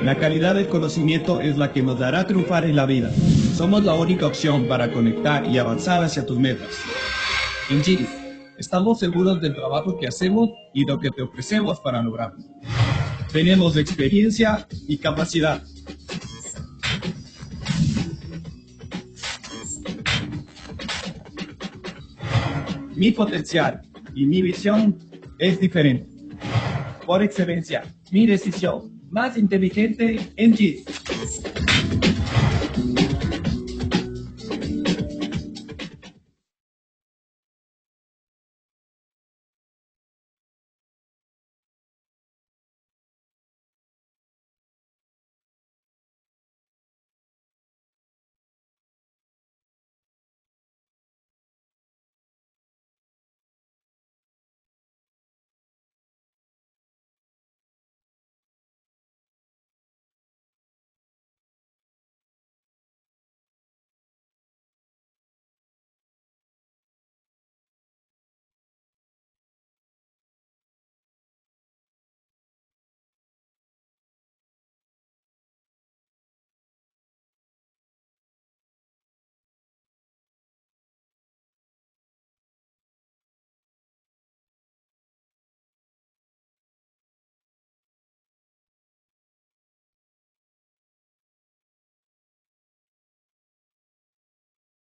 La calidad del conocimiento es la que nos dará triunfar en la vida. Somos la única opción para conectar y avanzar hacia tus metas. En Giri, estamos seguros del trabajo que hacemos y lo que te ofrecemos para lograrlo. Tenemos experiencia y capacidad. Mi potencial y mi visión es diferente. Por excelencia, mi decisión más inteligente en Giri.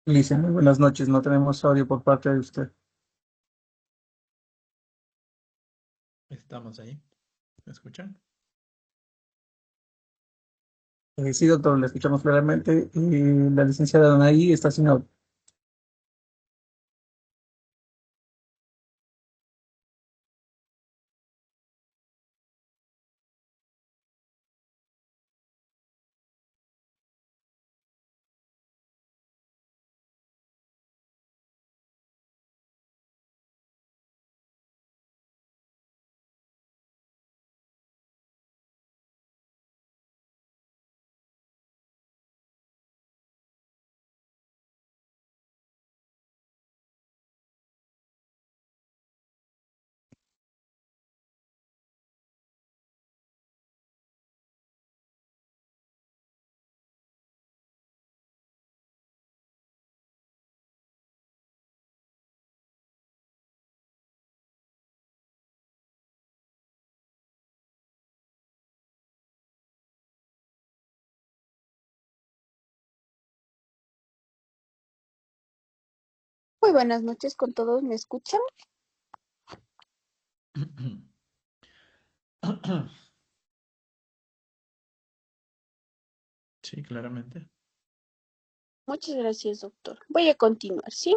Alicia, muy buenas noches. No tenemos audio por parte de usted. Estamos ahí. ¿Me escuchan? Sí, doctor, le escuchamos claramente. La licenciada Anaí está sin audio. Muy buenas noches con todos, ¿me escuchan? Sí, claramente. Muchas gracias, doctor. Voy a continuar, ¿sí?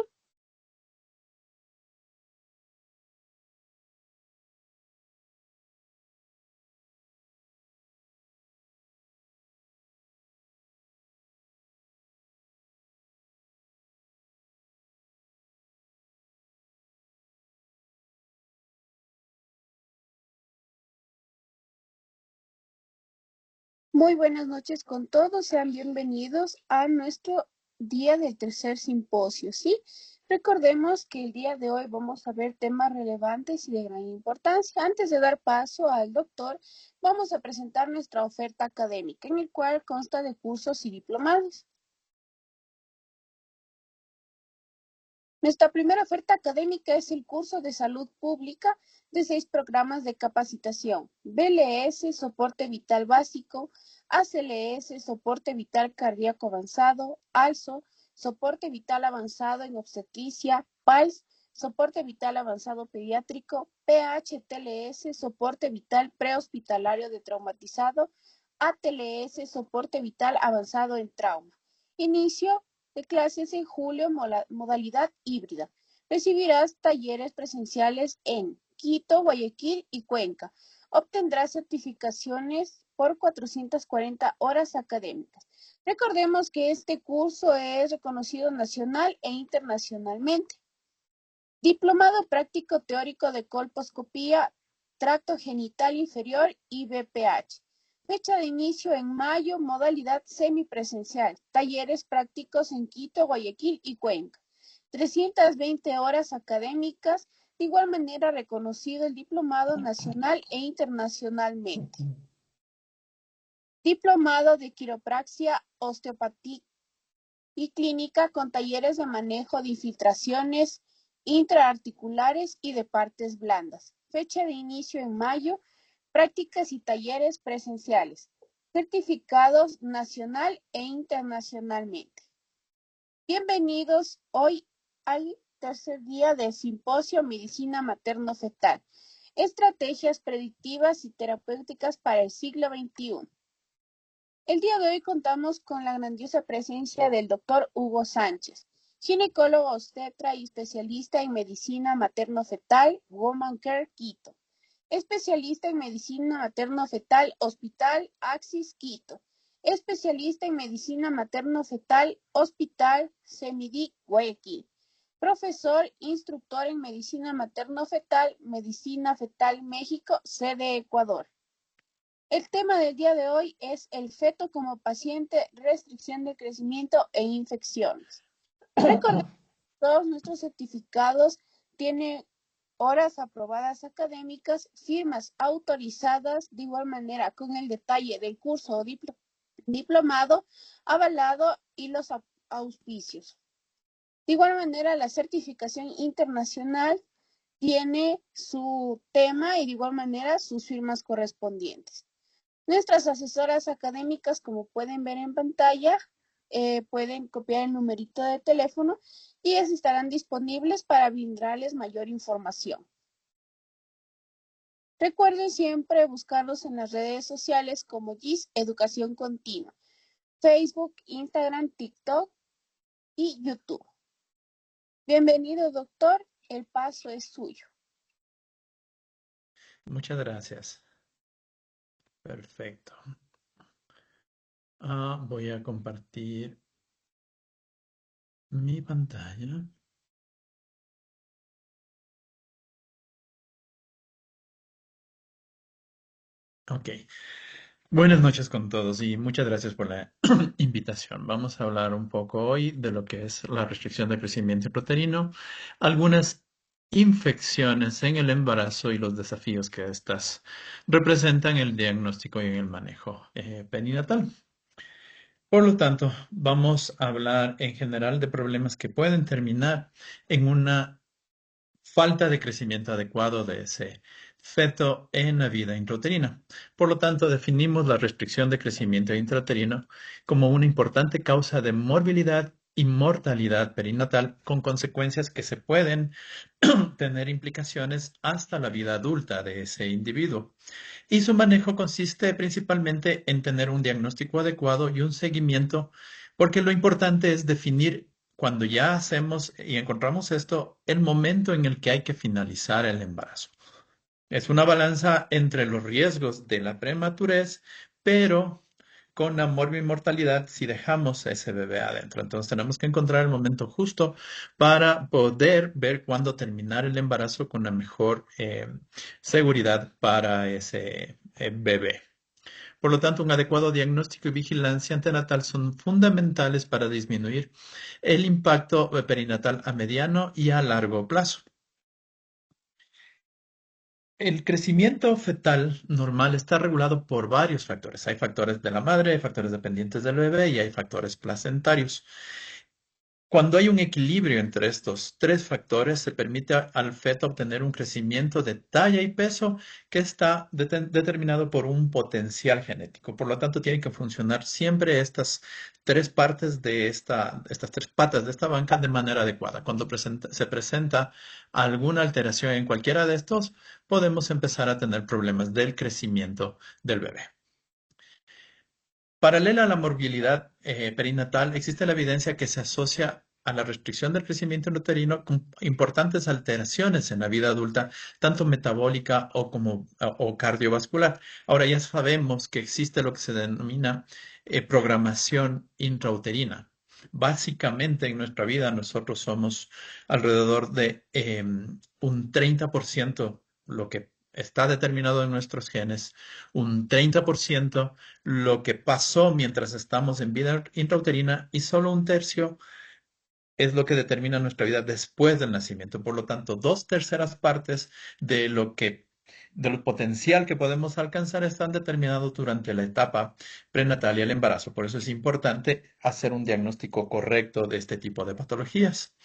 Muy buenas noches con todos, sean bienvenidos a nuestro día del tercer simposio, ¿sí? Recordemos que el día de hoy vamos a ver temas relevantes y de gran importancia. Antes de dar paso al doctor, vamos a presentar nuestra oferta académica, en el cual consta de cursos y diplomados. Nuestra primera oferta académica es el curso de Salud Pública de 6 programas de capacitación: BLS, Soporte Vital Básico; ACLS, Soporte Vital Cardíaco Avanzado; ALSO, Soporte Vital Avanzado en Obstetricia; PALS, Soporte Vital Avanzado Pediátrico; PHTLS, Soporte Vital Prehospitalario de Traumatizado; ATLS, Soporte Vital Avanzado en Trauma. Inicio de clases en julio, modalidad híbrida. Recibirás talleres presenciales en Quito, Guayaquil y Cuenca. Obtendrás certificaciones por 440 horas académicas. Recordemos que este curso es reconocido nacional e internacionalmente. Diplomado práctico teórico de colposcopía, tracto genital inferior y BPH. Fecha de inicio en mayo, modalidad semipresencial. Talleres prácticos en Quito, Guayaquil y Cuenca. 320 horas académicas. De igual manera reconocido el diplomado nacional e internacionalmente. Diplomado de quiropraxia, osteopatía y clínica con talleres de manejo de infiltraciones intraarticulares y de partes blandas. Fecha de inicio en mayo. Prácticas y talleres presenciales. Certificados nacional e internacionalmente. Bienvenidos hoy al tercer día del simposio Medicina Materno-Fetal. Estrategias predictivas y terapéuticas para el siglo XXI. El día de hoy contamos con la grandiosa presencia del doctor Hugo Sánchez, ginecólogo obstetra y especialista en medicina materno-fetal, Woman Care Quito. Especialista en medicina materno-fetal, Hospital Axis Quito. Especialista en medicina materno-fetal, Hospital Semidic Guayaquil. Profesor, instructor en medicina materno-fetal, Medicina Fetal México, sede Ecuador. El tema del día de hoy es el feto como paciente, restricción de crecimiento e infecciones. Recordemos que todos nuestros certificados tienen horas aprobadas académicas, firmas autorizadas, de igual manera con el detalle del curso o diplomado avalado y los auspicios. De igual manera, la certificación internacional tiene su tema y de igual manera sus firmas correspondientes. Nuestras asesoras académicas, como pueden ver en pantalla, pueden copiar el numerito de teléfono y ellas estarán disponibles para brindarles mayor información. Recuerden siempre buscarlos en las redes sociales como GIS Educación Continua, Facebook, Instagram, TikTok y YouTube. Bienvenido, doctor. El paso es suyo. Muchas gracias. Perfecto. Voy a compartir mi pantalla. Ok. Buenas noches con todos y muchas gracias por la invitación. Vamos a hablar un poco hoy de lo que es la restricción de crecimiento intrauterino, algunas infecciones en el embarazo y los desafíos que estas representan en el diagnóstico y en el manejo perinatal. Por lo tanto, vamos a hablar en general de problemas que pueden terminar en una falta de crecimiento adecuado de ese feto en la vida intrauterina. Por lo tanto, definimos la restricción de crecimiento intrauterino como una importante causa de morbilidad y mortalidad perinatal con consecuencias que se pueden tener implicaciones hasta la vida adulta de ese individuo. Y su manejo consiste principalmente en tener un diagnóstico adecuado y un seguimiento, porque lo importante es definir cuando ya hacemos y encontramos esto, el momento en el que hay que finalizar el embarazo. Es una balanza entre los riesgos de la prematurez, pero con la mortalidad si dejamos a ese bebé adentro. Entonces tenemos que encontrar el momento justo para poder ver cuándo terminar el embarazo con la mejor seguridad para ese bebé. Por lo tanto, un adecuado diagnóstico y vigilancia antenatal son fundamentales para disminuir el impacto perinatal a mediano y a largo plazo. El crecimiento fetal normal está regulado por varios factores. Hay factores de la madre, hay factores dependientes del bebé y hay factores placentarios. Cuando hay un equilibrio entre estos tres factores, se permite al feto obtener un crecimiento de talla y peso que está determinado por un potencial genético. Por lo tanto, tienen que funcionar siempre estas tres partes de estas tres patas de esta banca de manera adecuada. Cuando se presenta alguna alteración en cualquiera de estos, podemos empezar a tener problemas del crecimiento del bebé. Paralela a la morbilidad perinatal, existe la evidencia que se asocia a la restricción del crecimiento uterino con importantes alteraciones en la vida adulta, tanto metabólica o cardiovascular. Ahora ya sabemos que existe lo que se denomina programación intrauterina. Básicamente en nuestra vida nosotros somos alrededor de un 30% lo que está determinado en nuestros genes, un 30% lo que pasó mientras estamos en vida intrauterina y solo un tercio es lo que determina nuestra vida después del nacimiento. Por lo tanto, 2/3 partes de lo que del potencial que podemos alcanzar están determinados durante la etapa prenatal y el embarazo. Por eso es importante hacer un diagnóstico correcto de este tipo de patologías.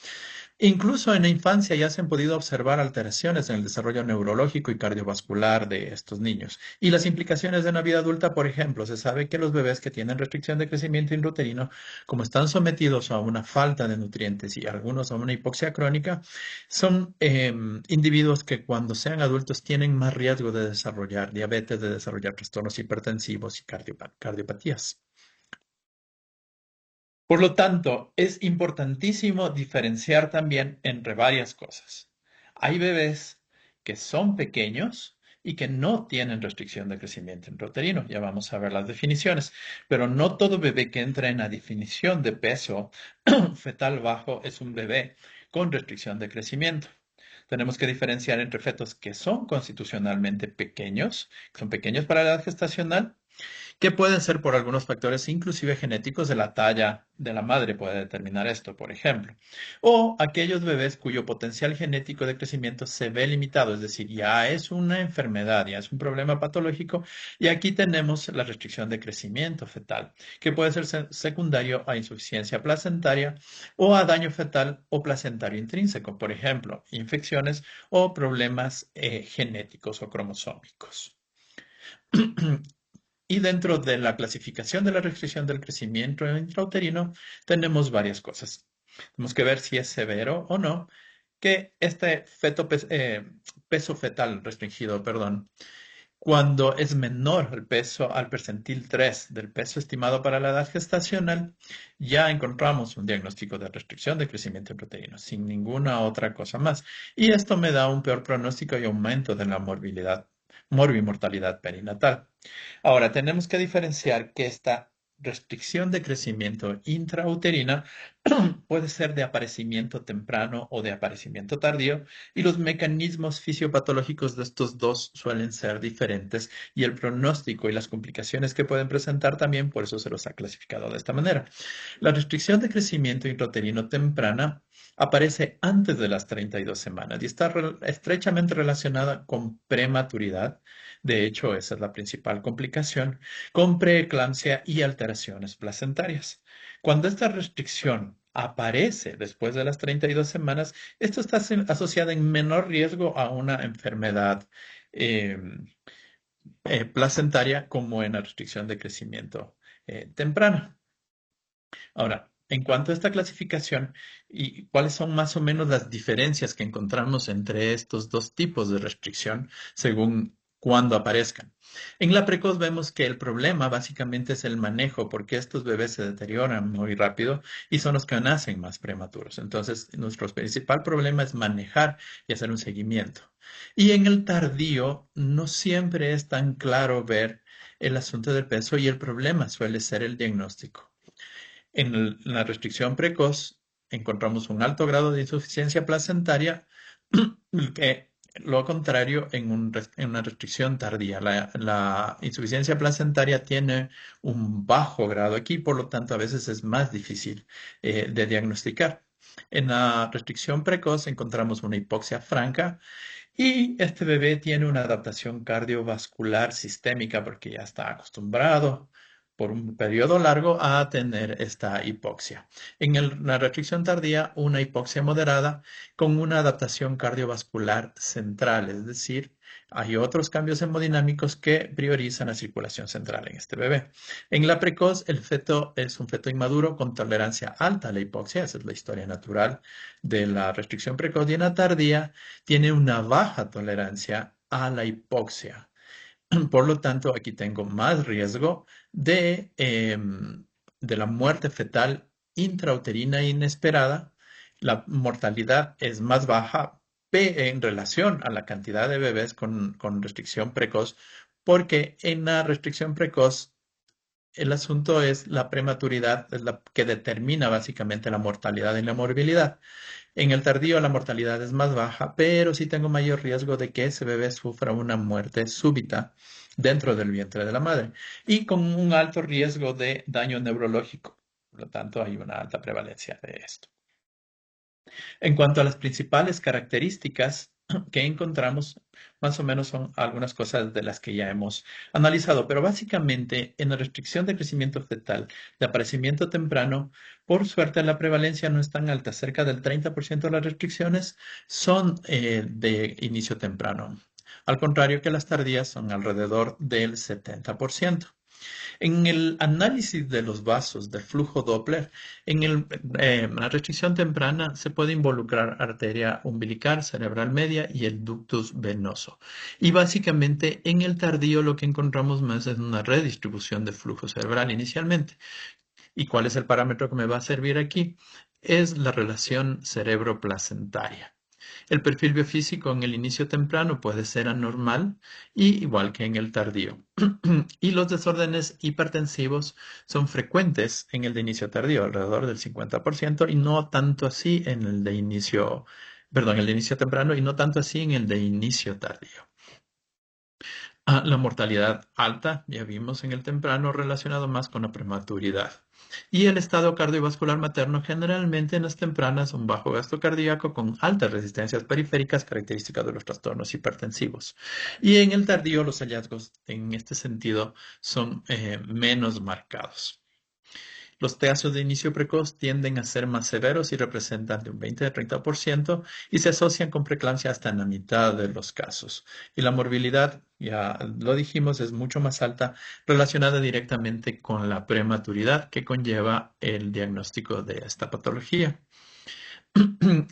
Incluso en la infancia ya se han podido observar alteraciones en el desarrollo neurológico y cardiovascular de estos niños. Y las implicaciones de la vida adulta, por ejemplo, se sabe que los bebés que tienen restricción de crecimiento intrauterino, como están sometidos a una falta de nutrientes y algunos a una hipoxia crónica, son individuos que cuando sean adultos tienen más riesgo de desarrollar diabetes, de desarrollar trastornos hipertensivos y cardiopatías. Por lo tanto, es importantísimo diferenciar también entre varias cosas. Hay bebés que son pequeños y que no tienen restricción de crecimiento intrauterino. Ya vamos a ver las definiciones, pero no todo bebé que entra en la definición de peso fetal bajo es un bebé con restricción de crecimiento. Tenemos que diferenciar entre fetos que son constitucionalmente pequeños, que son pequeños para la edad gestacional, que pueden ser por algunos factores, inclusive genéticos, de la talla de la madre puede determinar esto, por ejemplo. O aquellos bebés cuyo potencial genético de crecimiento se ve limitado, es decir, ya es una enfermedad, ya es un problema patológico, y aquí tenemos la restricción de crecimiento fetal, que puede ser secundario a insuficiencia placentaria o a daño fetal o placentario intrínseco, por ejemplo, infecciones o problemas genéticos o cromosómicos. Y dentro de la clasificación de la restricción del crecimiento intrauterino tenemos varias cosas. Tenemos que ver si es severo o no, que este peso fetal restringido, perdón, cuando es menor el peso al percentil 3 del peso estimado para la edad gestacional, ya encontramos un diagnóstico de restricción de crecimiento intrauterino, sin ninguna otra cosa más. Y esto me da un peor pronóstico y aumento de la morbimortalidad perinatal. Ahora, tenemos que diferenciar que esta restricción de crecimiento intrauterina puede ser de aparecimiento temprano o de aparecimiento tardío, y los mecanismos fisiopatológicos de estos dos suelen ser diferentes, y el pronóstico y las complicaciones que pueden presentar también, por eso se los ha clasificado de esta manera. La restricción de crecimiento intrauterino temprana aparece antes de las 32 semanas y está estrechamente relacionada con prematuridad. De hecho, esa es la principal complicación, con preeclampsia y alteraciones placentarias. Cuando esta restricción aparece después de las 32 semanas, esto está asociado en menor riesgo a una enfermedad eh, placentaria como en la restricción de crecimiento temprana. Ahora, en cuanto a esta clasificación y cuáles son más o menos las diferencias que encontramos entre estos dos tipos de restricción según cuándo aparezcan. En la precoz vemos que el problema básicamente es el manejo, porque estos bebés se deterioran muy rápido y son los que nacen más prematuros. Entonces, nuestro principal problema es manejar y hacer un seguimiento. Y en el tardío no siempre es tan claro ver el asunto del peso, y el problema suele ser el diagnóstico. En la restricción precoz encontramos un alto grado de insuficiencia placentaria, que lo contrario en una restricción tardía. La insuficiencia placentaria tiene un bajo grado aquí, por lo tanto a veces es más difícil de diagnosticar. En la restricción precoz encontramos una hipoxia franca, y este bebé tiene una adaptación cardiovascular sistémica porque ya está acostumbrado por un periodo largo a tener esta hipoxia. En la restricción tardía, una hipoxia moderada con una adaptación cardiovascular central, es decir, hay otros cambios hemodinámicos que priorizan la circulación central en este bebé. En la precoz, el feto es un feto inmaduro con tolerancia alta a la hipoxia, esa es la historia natural de la restricción precoz, y en la tardía tiene una baja tolerancia a la hipoxia. Por lo tanto, aquí tengo más riesgo de la muerte fetal intrauterina inesperada. La mortalidad es más baja en relación a la cantidad de bebés con restricción precoz, porque en la restricción precoz el asunto es la prematuridad, es la que determina básicamente la mortalidad y la morbilidad. En el tardío la mortalidad es más baja, pero sí tengo mayor riesgo de que ese bebé sufra una muerte súbita dentro del vientre de la madre, y con un alto riesgo de daño neurológico. Por lo tanto, hay una alta prevalencia de esto. En cuanto a las principales características que encontramos más o menos son algunas cosas de las que ya hemos analizado, pero básicamente en la restricción de crecimiento fetal de aparecimiento temprano, por suerte la prevalencia no es tan alta, cerca del 30% de las restricciones son de inicio temprano, al contrario que las tardías son alrededor del 70%. En el análisis de los vasos del flujo Doppler, la restricción temprana se puede involucrar arteria umbilical, cerebral media y el ductus venoso. Y básicamente en el tardío lo que encontramos más es una redistribución de flujo cerebral inicialmente. ¿Y cuál es el parámetro que me va a servir aquí? Es la relación cerebro-placentaria. El perfil biofísico en el inicio temprano puede ser anormal, y igual que en el tardío. Y los desórdenes hipertensivos son frecuentes en el de inicio tardío, alrededor del 50%, y no tanto así en el de inicio, perdón, el de inicio temprano, y no tanto así en el de inicio tardío. La mortalidad alta, ya vimos en el temprano, relacionado más con la prematuridad. Y el estado cardiovascular materno generalmente en las tempranas, un bajo gasto cardíaco con altas resistencias periféricas, características de los trastornos hipertensivos. Y en el tardío los hallazgos en este sentido son menos marcados. Los casos de inicio precoz tienden a ser más severos y representan de un 20 a 30% y se asocian con preeclampsia hasta en la mitad de los casos. Y la morbilidad, ya lo dijimos, es mucho más alta, relacionada directamente con la prematuridad que conlleva el diagnóstico de esta patología.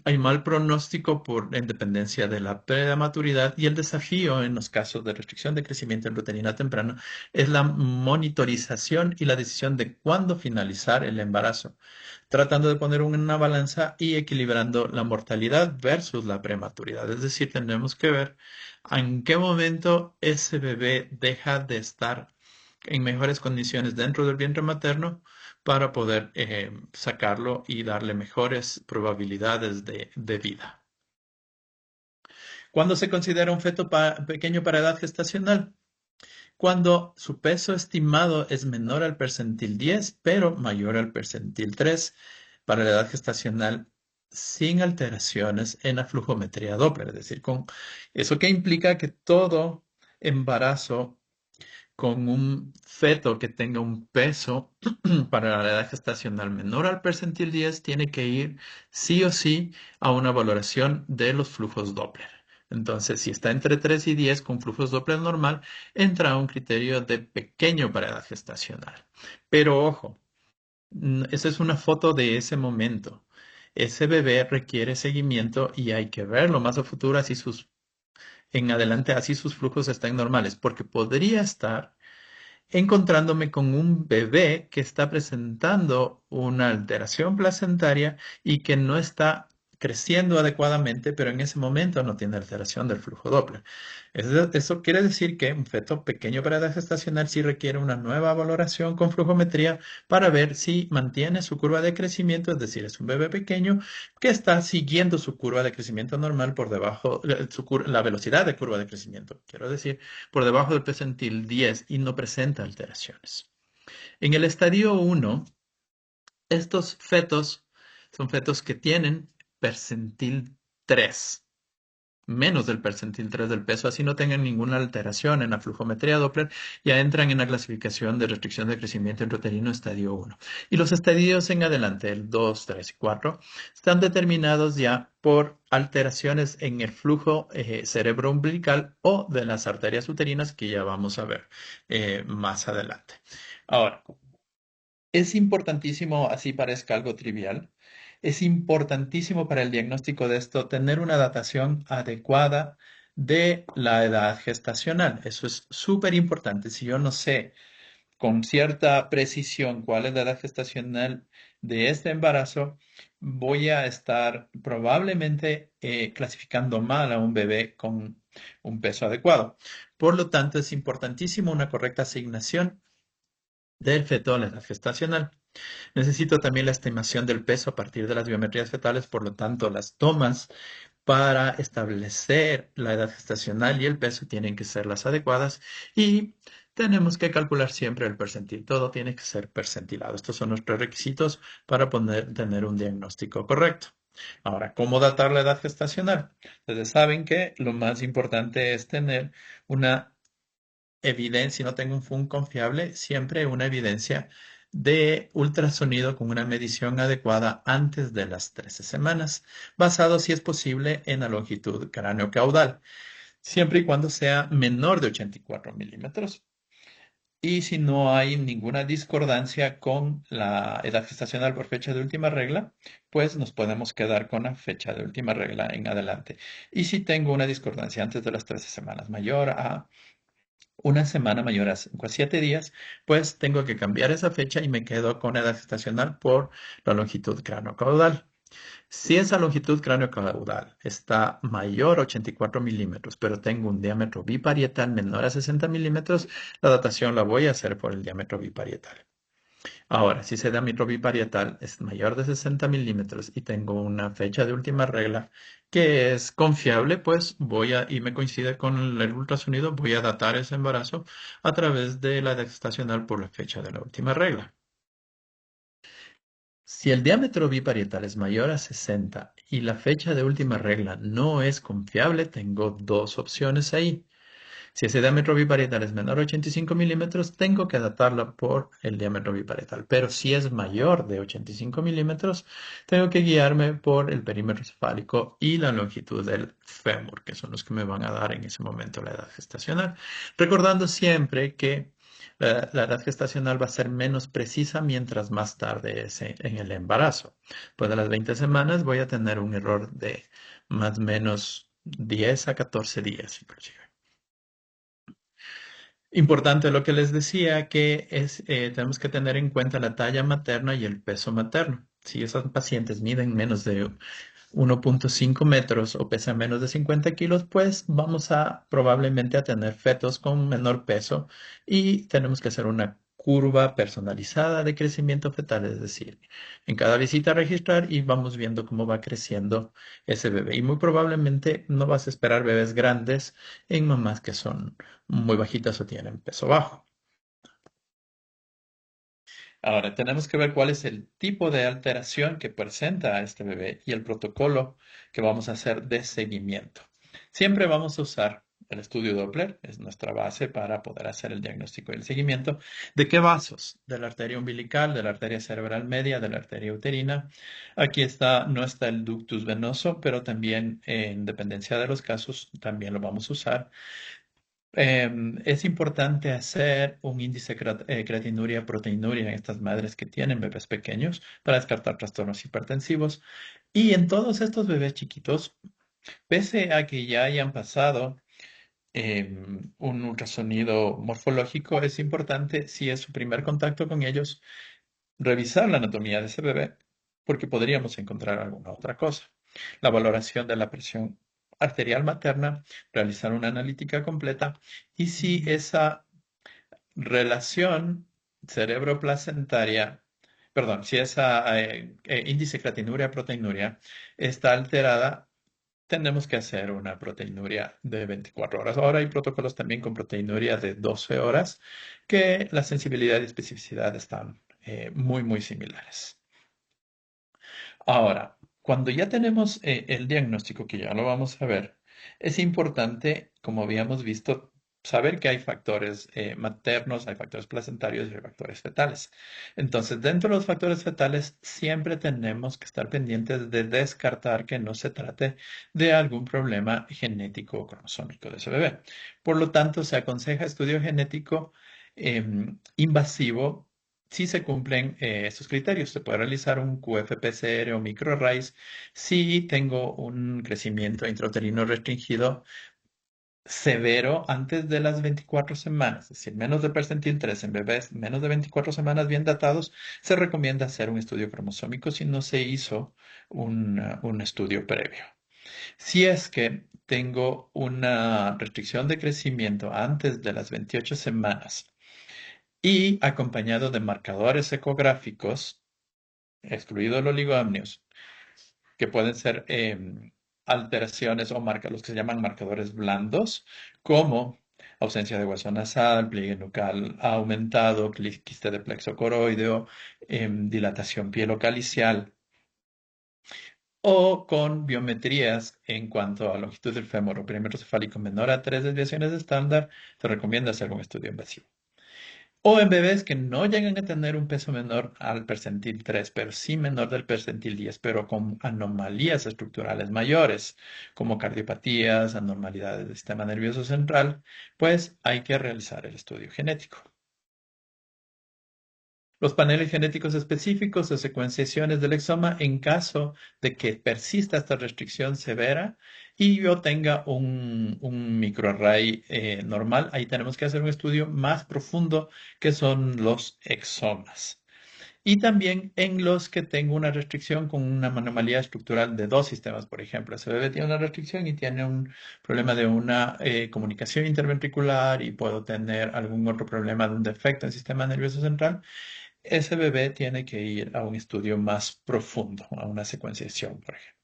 Hay mal pronóstico en dependencia de la prematuridad, y el desafío en los casos de restricción de crecimiento intrauterina temprano es la monitorización y la decisión de cuándo finalizar el embarazo, tratando de poner una balanza y equilibrando la mortalidad versus la prematuridad. Es decir, tenemos que ver en qué momento ese bebé deja de estar en mejores condiciones dentro del vientre materno para poder sacarlo y darle mejores probabilidades de vida. ¿Cuándo se considera un feto pequeño para edad gestacional? Cuando su peso estimado es menor al percentil 10, pero mayor al percentil 3 para la edad gestacional, sin alteraciones en la flujometría Doppler. Es decir, con eso que implica que todo embarazo con un feto que tenga un peso para la edad gestacional menor al percentil 10 tiene que ir sí o sí a una valoración de los flujos Doppler. Entonces, si está entre 3 y 10 con flujos Doppler normal, entra a un criterio de pequeño para edad gestacional. Pero ojo, esa es una foto de ese momento. Ese bebé requiere seguimiento y hay que verlo más a futuro en adelante, así sus flujos estén normales, porque podría estar encontrándome con un bebé que está presentando una alteración placentaria y que no está creciendo adecuadamente, pero en ese momento no tiene alteración del flujo Doppler. Eso quiere decir que un feto pequeño para edad gestacional sí requiere una nueva valoración con flujometría para ver si mantiene su curva de crecimiento, es decir, es un bebé pequeño que está siguiendo su curva de crecimiento normal por debajo, la velocidad de curva de crecimiento, quiero decir, por debajo del percentil 10 y no presenta alteraciones. En el estadio 1, estos fetos son fetos que tienen percentil 3, menos del percentil 3 del peso, así no tengan ninguna alteración en la flujometría Doppler, ya entran en la clasificación de restricción de crecimiento intrauterino estadio 1. Y los estadios en adelante, el 2, 3 y 4, están determinados ya por alteraciones en el flujo cerebro-umbilical o de las arterias uterinas, que ya vamos a ver más adelante. Ahora, es importantísimo, así parezca algo trivial, es importantísimo para el diagnóstico de esto tener una datación adecuada de la edad gestacional. Eso es súper importante. Si yo no sé con cierta precisión cuál es la edad gestacional de este embarazo, voy a estar probablemente clasificando mal a un bebé con un peso adecuado. Por lo tanto, es importantísimo una correcta asignación del feto a la edad gestacional. Necesito también la estimación del peso a partir de las biometrías fetales, por lo tanto, las tomas para establecer la edad gestacional y el peso tienen que ser las adecuadas, y tenemos que calcular siempre el percentil. Todo tiene que ser percentilado. Estos son nuestros requisitos para poder tener un diagnóstico correcto. Ahora, ¿cómo datar la edad gestacional? Ustedes saben que lo más importante es tener una evidencia, si no tengo un FUN confiable, siempre una evidencia de ultrasonido con una medición adecuada antes de las 13 semanas, basado, si es posible, en la longitud cráneo-caudal, siempre y cuando sea menor de 84 milímetros. Y si no hay ninguna discordancia con la edad gestacional por fecha de última regla, pues nos podemos quedar con la fecha de última regla en adelante. Y si tengo una discordancia antes de las 13 semanas mayor a una semana mayor a 7 días, pues tengo que cambiar esa fecha y me quedo con edad gestacional por la longitud cráneo-caudal. Si esa longitud cráneo-caudal está mayor a 84 milímetros, pero tengo un diámetro biparietal menor a 60 milímetros, la datación la voy a hacer por el diámetro biparietal. Ahora, si ese diámetro biparietal es mayor de 60 milímetros y tengo una fecha de última regla que es confiable, pues y me coincide con el ultrasonido, voy a datar ese embarazo a través de la edad gestacional por la fecha de la última regla. Si el diámetro biparietal es mayor a 60 y la fecha de última regla no es confiable, tengo dos opciones ahí. Si ese diámetro biparietal es menor a 85 milímetros, tengo que datarla por el diámetro biparietal. Pero si es mayor de 85 milímetros, tengo que guiarme por el perímetro cefálico y la longitud del fémur, que son los que me van a dar en ese momento la edad gestacional. Recordando siempre que la edad gestacional va a ser menos precisa mientras más tarde es en el embarazo. Después de las 20 semanas voy a tener un error de más o menos 10 a 14 días inclusive. Importante lo que les decía, que tenemos que tener en cuenta la talla materna y el peso materno. Si esos pacientes miden menos de 1.5 metros o pesan menos de 50 kilos, pues vamos a probablemente a tener fetos con menor peso y tenemos que hacer una curva personalizada de crecimiento fetal, es decir, en cada visita a registrar y vamos viendo cómo va creciendo ese bebé. Y muy probablemente no vas a esperar bebés grandes en mamás que son muy bajitas o tienen peso bajo. Ahora, tenemos que ver cuál es el tipo de alteración que presenta a este bebé y el protocolo que vamos a hacer de seguimiento. Siempre vamos a usar el estudio Doppler, es nuestra base para poder hacer el diagnóstico y el seguimiento. ¿De qué vasos? De la arteria umbilical, de la arteria cerebral media, de la arteria uterina. Aquí no está el ductus venoso, pero también en dependencia de los casos también lo vamos a usar. Es importante hacer un índice creatinuria-proteinuria en estas madres que tienen bebés pequeños para descartar trastornos hipertensivos. Y en todos estos bebés chiquitos, pese a que ya hayan pasado un ultrasonido morfológico, es importante, si es su primer contacto con ellos, revisar la anatomía de ese bebé, porque podríamos encontrar alguna otra cosa. La valoración de la presión arterial materna, realizar una analítica completa y si esa relación cerebroplacentaria, perdón, si esa índice creatinuria-proteinuria está alterada, tenemos que hacer una proteinuria de 24 horas. Ahora hay protocolos también con proteinuria de 12 horas, que la sensibilidad y especificidad están muy, muy similares. Ahora, cuando ya tenemos el diagnóstico, que ya lo vamos a ver, es importante, como habíamos visto, saber que hay factores maternos, hay factores placentarios y hay factores fetales. Entonces, dentro de los factores fetales, siempre tenemos que estar pendientes de descartar que no se trate de algún problema genético o cromosómico de ese bebé. Por lo tanto, se aconseja estudio genético invasivo si se cumplen estos criterios. Se puede realizar un QFPCR o microarrays si tengo un crecimiento intrauterino restringido severo antes de las 24 semanas, es decir, menos de percentil 3 en bebés, menos de 24 semanas bien datados, se recomienda hacer un estudio cromosómico si no se hizo un estudio previo. Si es que tengo una restricción de crecimiento antes de las 28 semanas, y acompañado de marcadores ecográficos, excluidos los oligoamnios, que pueden ser alteraciones o los que se llaman marcadores blandos, como ausencia de hueso nasal, pliegue nucal aumentado, quiste de plexo coroideo, dilatación pielocalicial. o con biometrías en cuanto a longitud del fémur o perímetro cefálico menor a 3 desviaciones de estándar, se recomienda hacer un estudio invasivo. O en bebés que no llegan a tener un peso menor al percentil 3, pero sí menor del percentil 10, pero con anomalías estructurales mayores, como cardiopatías, anormalidades del sistema nervioso central, pues hay que realizar el estudio genético. Los paneles genéticos específicos o secuenciaciones del exoma en caso de que persista esta restricción severa y yo tenga un microarray normal, ahí tenemos que hacer un estudio más profundo que son los exomas. Y también en los que tengo una restricción con una anomalía estructural de dos sistemas, por ejemplo. Ese bebé tiene una restricción y tiene un problema de una comunicación interventricular y puedo tener algún otro problema de un defecto en el sistema nervioso central. Ese bebé tiene que ir a un estudio más profundo, a una secuenciación, por ejemplo.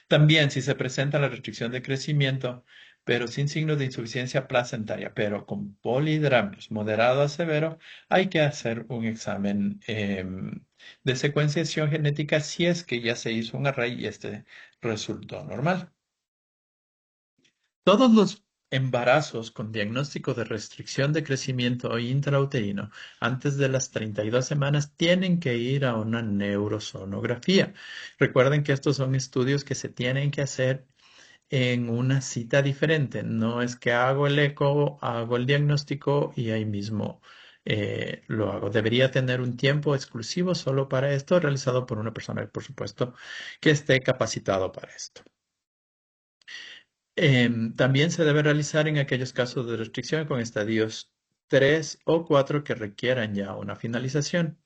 También, si se presenta la restricción de crecimiento, pero sin signos de insuficiencia placentaria, pero con polidramios moderado a severo, hay que hacer un examen de secuenciación genética si es que ya se hizo un array y este resultó normal. Todos los embarazos con diagnóstico de restricción de crecimiento intrauterino antes de las 32 semanas tienen que ir a una neurosonografía. Recuerden que estos son estudios que se tienen que hacer en una cita diferente. No es que hago el eco, hago el diagnóstico y ahí mismo lo hago. Debería tener un tiempo exclusivo solo para esto, realizado por una persona, por supuesto, que esté capacitado para esto. También se debe realizar en aquellos casos de restricción con estadios 3 o 4 que requieran ya una finalización.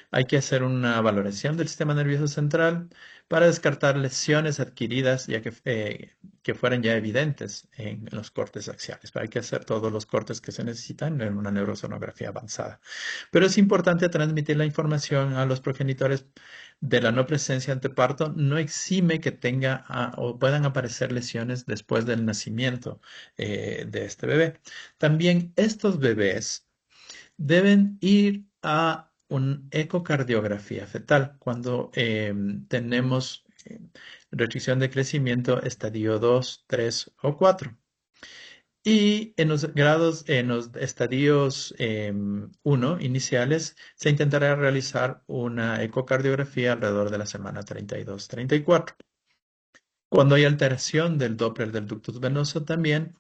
Hay que hacer una valoración del sistema nervioso central para descartar lesiones adquiridas ya que fueran ya evidentes en los cortes axiales. Hay que hacer todos los cortes que se necesitan en una neurosonografía avanzada. Pero es importante transmitir la información a los progenitores de la no presencia ante parto. No exime que tenga o puedan aparecer lesiones después del nacimiento de este bebé. También estos bebés deben ir a una ecocardiografía fetal cuando tenemos restricción de crecimiento estadio 2, 3 o 4. Y en los estadios 1 iniciales, se intentará realizar una ecocardiografía alrededor de la semana 32-34. Cuando hay alteración del Doppler del ductus venoso también,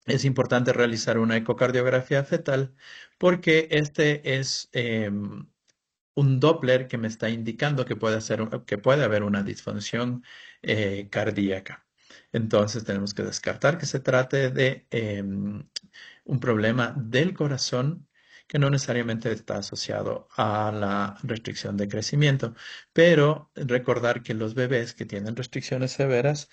es importante realizar una ecocardiografía fetal porque este es un Doppler que me está indicando que que puede haber una disfunción cardíaca. Entonces tenemos que descartar que se trate de un problema del corazón que no necesariamente está asociado a la restricción de crecimiento, pero recordar que los bebés que tienen restricciones severas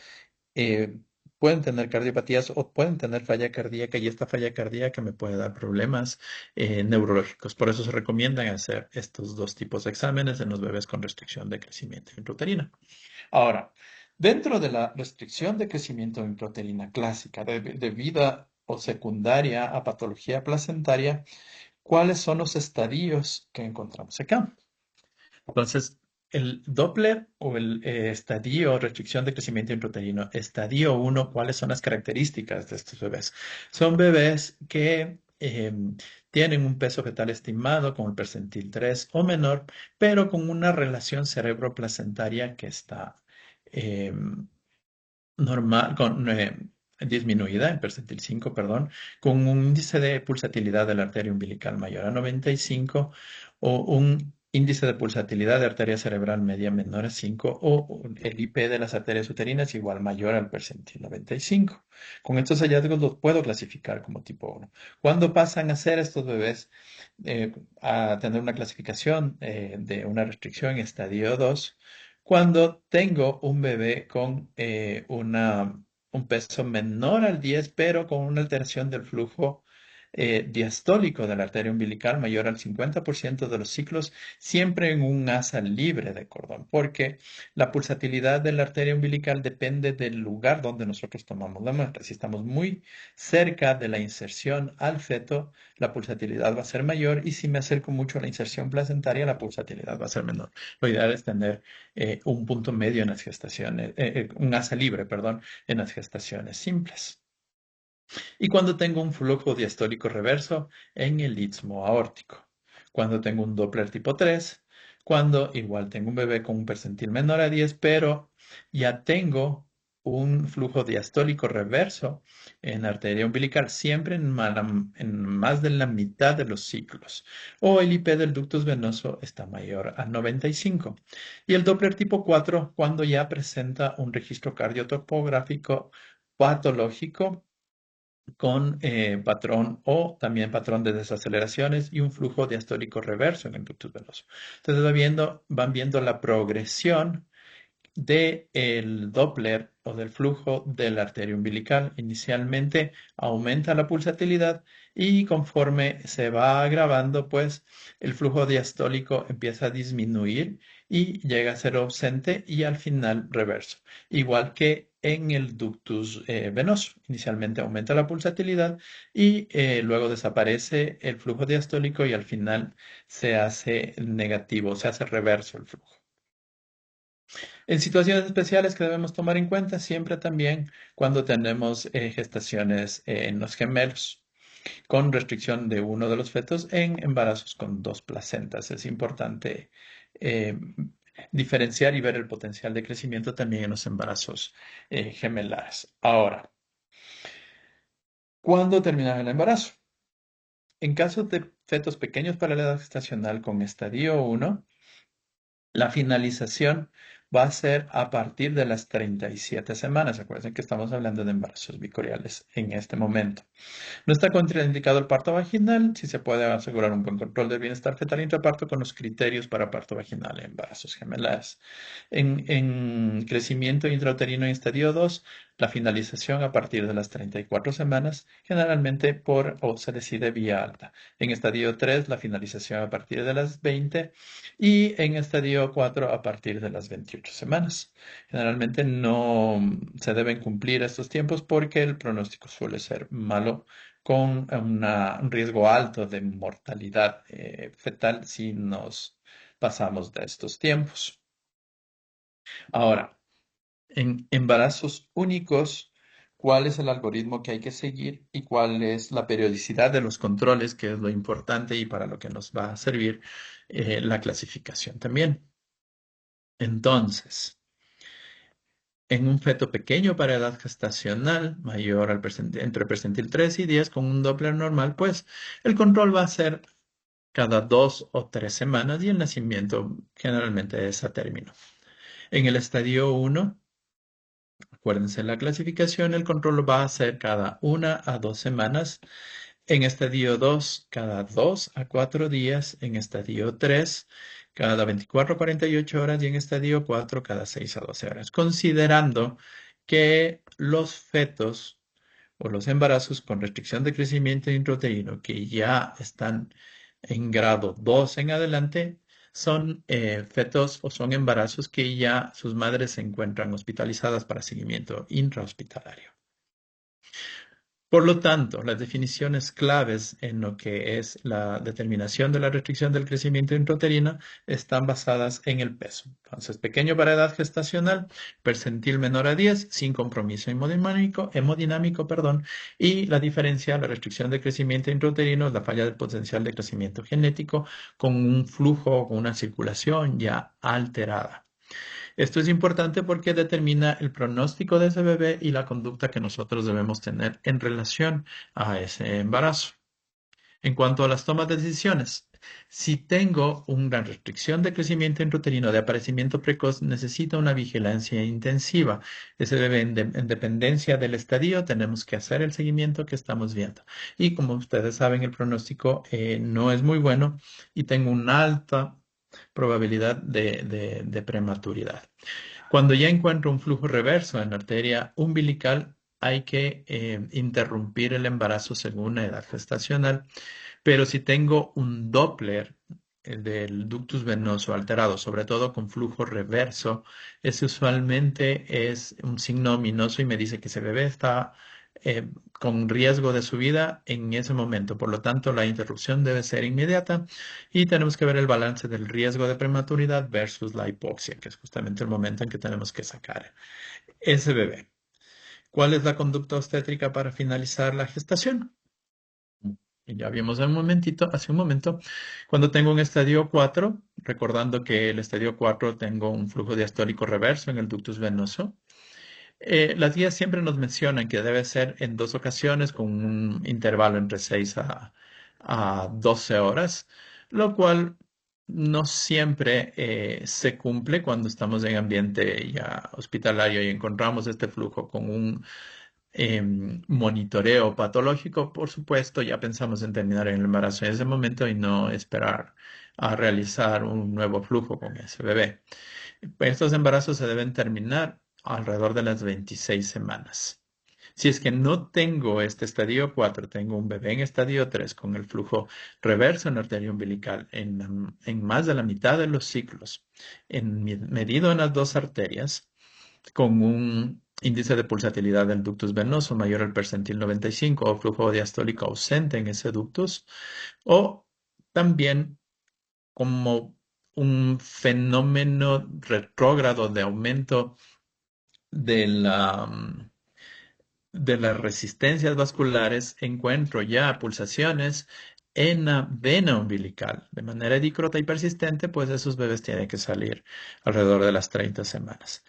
eh, pueden tener cardiopatías o pueden tener falla cardíaca y esta falla cardíaca me puede dar problemas neurológicos. Por eso se recomiendan hacer estos dos tipos de exámenes en los bebés con restricción de crecimiento intrauterina. Ahora, dentro de la restricción de crecimiento intrauterina clásica debida o secundaria a patología placentaria, ¿cuáles son los estadios que encontramos acá? Entonces, el Doppler o el estadio restricción de crecimiento intrauterino, estadio 1, ¿cuáles son las características de estos bebés? Son bebés que tienen un peso fetal estimado con el percentil 3 o menor, pero con una relación cerebroplacentaria que está normal, disminuida en percentil 5, perdón, con un índice de pulsatilidad de la arteria umbilical mayor a 95 o un índice de pulsatilidad de arteria cerebral media menor a 5 o el IP de las arterias uterinas igual mayor al percentil 95. Con estos hallazgos los puedo clasificar como tipo 1. ¿Cuándo pasan a ser estos bebés a tener una clasificación de una restricción estadio 2? Cuando tengo un bebé con un peso menor al 10, pero con una alteración del flujo diastólico de la arteria umbilical mayor al 50% de los ciclos, siempre en un asa libre de cordón, porque la pulsatilidad de la arteria umbilical depende del lugar donde nosotros tomamos la muestra. Si estamos muy cerca de la inserción al feto, la pulsatilidad va a ser mayor, y si me acerco mucho a la inserción placentaria, la pulsatilidad va a ser menor. Lo ideal es tener un punto medio en las gestaciones, un asa libre, perdón, en las gestaciones simples. Y cuando tengo un flujo diastólico reverso en el istmo aórtico. Cuando tengo un Doppler tipo 3, cuando igual tengo un bebé con un percentil menor a 10, pero ya tengo un flujo diastólico reverso en la arteria umbilical, siempre en más de la mitad de los ciclos. O el IP del ductus venoso está mayor a 95. Y el Doppler tipo 4, cuando ya presenta un registro cardiotopográfico patológico con patrón o también patrón de desaceleraciones y un flujo diastólico reverso en el ductus venoso. Entonces van viendo la progresión del Doppler o del flujo de la arteria umbilical. Inicialmente aumenta la pulsatilidad, y conforme se va agravando, pues el flujo diastólico empieza a disminuir y llega a ser ausente y al final reverso. Igual que en el ductus venoso. Inicialmente aumenta la pulsatilidad y luego desaparece el flujo diastólico y al final se hace negativo, se hace reverso el flujo. En situaciones especiales que debemos tomar en cuenta siempre también cuando tenemos gestaciones en los gemelos, con restricción de uno de los fetos en embarazos con 2 placentas. Es importante eh, diferenciar y ver el potencial de crecimiento también en los embarazos gemelares. Ahora, ¿cuándo terminar el embarazo? En caso de fetos pequeños para la edad gestacional con estadio 1, la finalización va a ser a partir de las 37 semanas. Acuérdense que estamos hablando de embarazos bicoriales en este momento. No está contraindicado el parto vaginal, si se puede asegurar un buen control del bienestar fetal intraparto con los criterios para parto vaginal en embarazos gemelares. En crecimiento intrauterino en estadio 2, la finalización a partir de las 34 semanas, generalmente o se decide vía alta. En estadio 3, la finalización a partir de las 20, y en estadio 4 a partir de las 28 semanas. Generalmente no se deben cumplir estos tiempos porque el pronóstico suele ser malo, con un riesgo alto de mortalidad fetal si nos pasamos de estos tiempos. Ahora, en embarazos únicos, ¿cuál es el algoritmo que hay que seguir y cuál es la periodicidad de los controles, que es lo importante y para lo que nos va a servir la clasificación también? Entonces, en un feto pequeño para edad gestacional, mayor entre percentil 3 y 10, con un Doppler normal, pues el control va a ser cada 2 o 3 semanas y el nacimiento generalmente es a término. En el estadio 1, acuérdense la clasificación, el control va a ser cada 1 a 2 semanas. En estadio 2, cada 2 a 4 días. En estadio 3, cada 24 a 48 horas. Y en estadio 4, cada 6 a 12 horas. Considerando que los fetos o los embarazos con restricción de crecimiento intrauterino que ya están en grado 2 en adelante, son fetos o son embarazos que ya sus madres se encuentran hospitalizadas para seguimiento intrahospitalario. Por lo tanto, las definiciones claves en lo que es la determinación de la restricción del crecimiento intrauterino están basadas en el peso. Entonces, pequeño para edad gestacional, percentil menor a 10, sin compromiso hemodinámico, y la diferencia, la restricción de crecimiento intrauterino, es la falla del potencial de crecimiento genético con un flujo, con una circulación ya alterada. Esto es importante porque determina el pronóstico de ese bebé y la conducta que nosotros debemos tener en relación a ese embarazo. En cuanto a las tomas de decisiones, si tengo una restricción de crecimiento intrauterino de aparecimiento precoz, necesita una vigilancia intensiva. Ese bebé, en dependencia del estadio, tenemos que hacer el seguimiento que estamos viendo. Y como ustedes saben, el pronóstico no es muy bueno y tengo una alta probabilidad de prematuridad. Cuando ya encuentro un flujo reverso en la arteria umbilical, hay que interrumpir el embarazo según la edad gestacional. Pero si tengo un Doppler del ductus venoso alterado, sobre todo con flujo reverso, ese usualmente es un signo ominoso y me dice que ese bebé está con riesgo de su vida en ese momento. Por lo tanto, la interrupción debe ser inmediata y tenemos que ver el balance del riesgo de prematuridad versus la hipoxia, que es justamente el momento en que tenemos que sacar ese bebé. ¿Cuál es la conducta obstétrica para finalizar la gestación? Y ya vimos hace un momento, cuando tengo un estadio 4, recordando que el estadio 4 tengo un flujo diastólico reverso en el ductus venoso. Las guías siempre nos mencionan que debe ser en 2 ocasiones con un intervalo entre 6 a 12 horas, lo cual no siempre se cumple cuando estamos en ambiente ya hospitalario y encontramos este flujo con un monitoreo patológico. Por supuesto, ya pensamos en terminar el embarazo en ese momento y no esperar a realizar un nuevo flujo con ese bebé. Estos embarazos se deben terminar alrededor de las 26 semanas. Si es que no tengo este estadio 4, tengo un bebé en estadio 3 con el flujo reverso en la arteria umbilical en más de la mitad de los ciclos, medido en las 2 arterias, con un índice de pulsatilidad del ductus venoso mayor al percentil 95 o flujo diastólico ausente en ese ductus, o también como un fenómeno retrógrado de aumento de de las resistencias vasculares, encuentro ya pulsaciones en la vena umbilical de manera dicrota y persistente, pues esos bebés tienen que salir alrededor de las 30 semanas.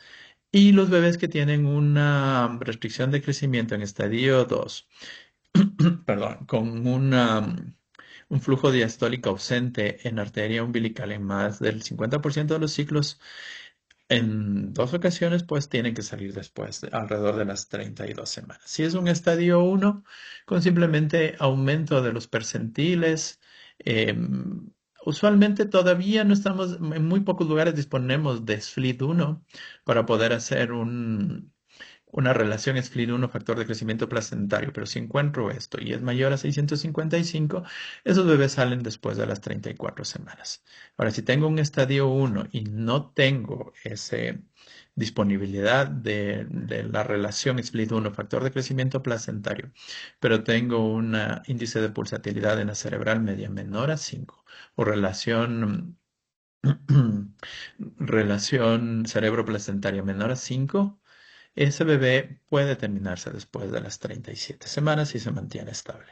Y los bebés que tienen una restricción de crecimiento en estadio 2, perdón, con un flujo diastólico ausente en arteria umbilical en más del 50% de los ciclos, en 2 ocasiones, pues tienen que salir después, alrededor de las 32 semanas. Si es un estadio 1, con simplemente aumento de los percentiles, usualmente todavía no estamos, en muy pocos lugares disponemos de SFLID1 para poder hacer una relación SFLID1 factor de crecimiento placentario, pero si encuentro esto y es mayor a 655, esos bebés salen después de las 34 semanas. Ahora, si tengo un estadio 1 y no tengo esa disponibilidad de la relación SFLID1 factor de crecimiento placentario, pero tengo un índice de pulsatilidad en la cerebral media menor a 5 o relación cerebro-placentaria menor a 5, ese bebé puede terminarse después de las 37 semanas y se mantiene estable.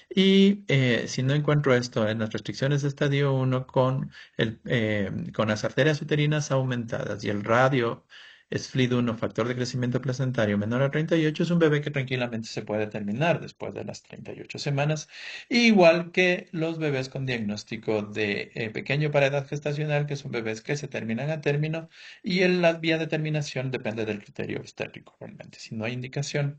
Y si no encuentro esto en las restricciones de estadio 1 con las arterias uterinas aumentadas y el radio SFLID1 factor de crecimiento placentario menor a 38, es un bebé que tranquilamente se puede terminar después de las 38 semanas, igual que los bebés con diagnóstico de pequeño para edad gestacional, que son bebés que se terminan a término, y la vía de terminación depende del criterio obstétrico realmente. Si no hay indicación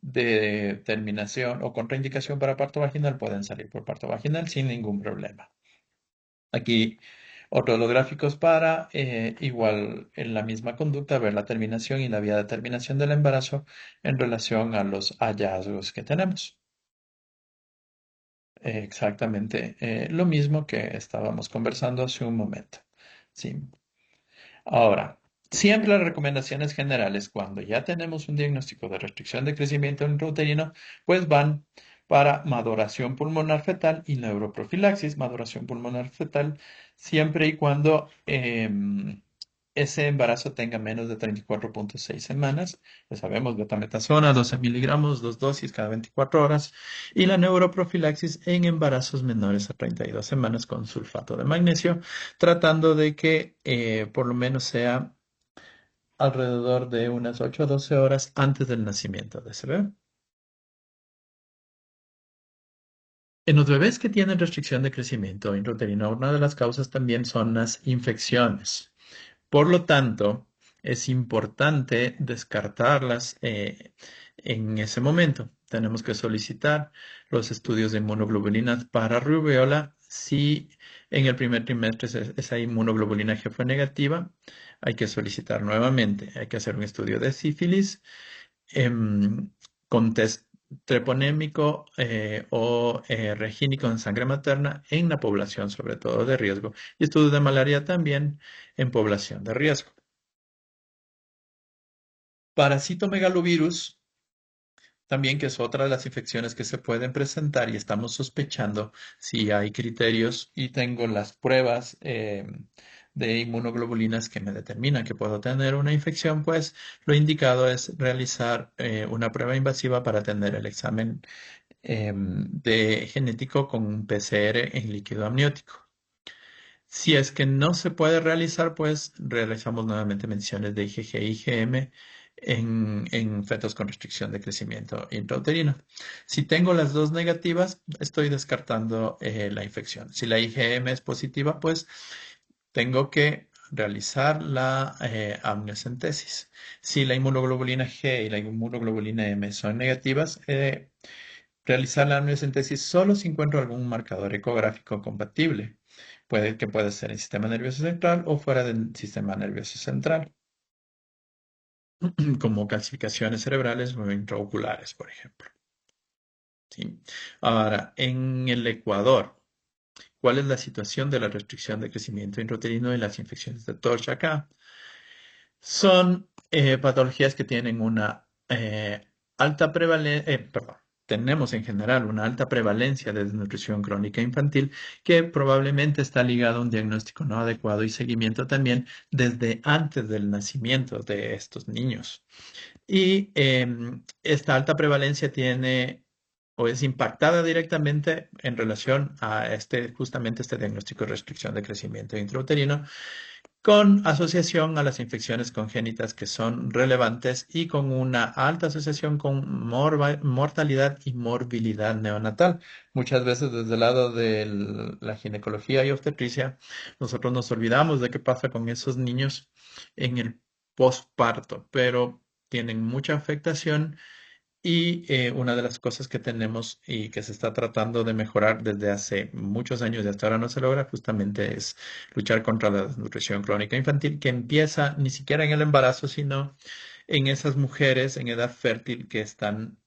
de terminación o contraindicación para parto vaginal, pueden salir por parto vaginal sin ningún problema. Aquí otros de los gráficos para, igual en la misma conducta, ver la terminación y la vía de terminación del embarazo en relación a los hallazgos que tenemos. Exactamente lo mismo que estábamos conversando hace un momento. Sí. Ahora, siempre las recomendaciones generales cuando ya tenemos un diagnóstico de restricción de crecimiento intrauterino, pues van para maduración pulmonar fetal y neuroprofilaxis. Maduración pulmonar fetal siempre y cuando ese embarazo tenga menos de 34.6 semanas. Ya sabemos, betametazonas, 12 miligramos, 2 dosis cada 24 horas. Y la neuroprofilaxis en embarazos menores a 32 semanas con sulfato de magnesio, tratando de que por lo menos sea alrededor de unas 8 a 12 horas antes del nacimiento de ese bebé. En los bebés que tienen restricción de crecimiento intrauterino, una de las causas también son las infecciones. Por lo tanto, es importante descartarlas en ese momento. Tenemos que solicitar los estudios de inmunoglobulinas para rubiola. Si en el primer trimestre esa inmunoglobulina G fue negativa, hay que solicitar nuevamente. Hay que hacer un estudio de sífilis con test treponémico o regínico en sangre materna en la población, sobre todo de riesgo, y estudios de malaria también en población de riesgo. Parasitomegalovirus, también que es otra de las infecciones que se pueden presentar y estamos sospechando si hay criterios y tengo las pruebas de inmunoglobulinas que me determinan que puedo tener una infección, pues lo indicado es realizar una prueba invasiva para tener el examen de genético con un PCR en líquido amniótico. Si es que no se puede realizar, pues realizamos nuevamente menciones de IgG e IgM en fetos con restricción de crecimiento intrauterino. Si tengo las dos negativas, estoy descartando la infección. Si la IgM es positiva, pues tengo que realizar la amniocentesis. Si la inmunoglobulina G y la inmunoglobulina M son negativas, realizar la amniocentesis solo si encuentro algún marcador ecográfico compatible. Puede ser el sistema nervioso central o fuera del sistema nervioso central, como calcificaciones cerebrales o intraoculares, por ejemplo. ¿Sí? Ahora, en el Ecuador, ¿cuál es la situación de la restricción de crecimiento intrauterino y las infecciones de Torch acá? Son patologías que tienen una alta prevalencia, perdón, tenemos en general una alta prevalencia de desnutrición crónica infantil que probablemente está ligada a un diagnóstico no adecuado y seguimiento también desde antes del nacimiento de estos niños. Y esta alta prevalencia tiene o es impactada directamente en relación a justamente este diagnóstico de restricción de crecimiento intrauterino con asociación a las infecciones congénitas que son relevantes y con una alta asociación con mortalidad y morbilidad neonatal. Muchas veces desde el lado de la ginecología y obstetricia, nosotros nos olvidamos de qué pasa con esos niños en el posparto, pero tienen mucha afectación y una de las cosas que tenemos y que se está tratando de mejorar desde hace muchos años y hasta ahora no se logra justamente es luchar contra la desnutrición crónica infantil que empieza ni siquiera en el embarazo, sino en esas mujeres en edad fértil que están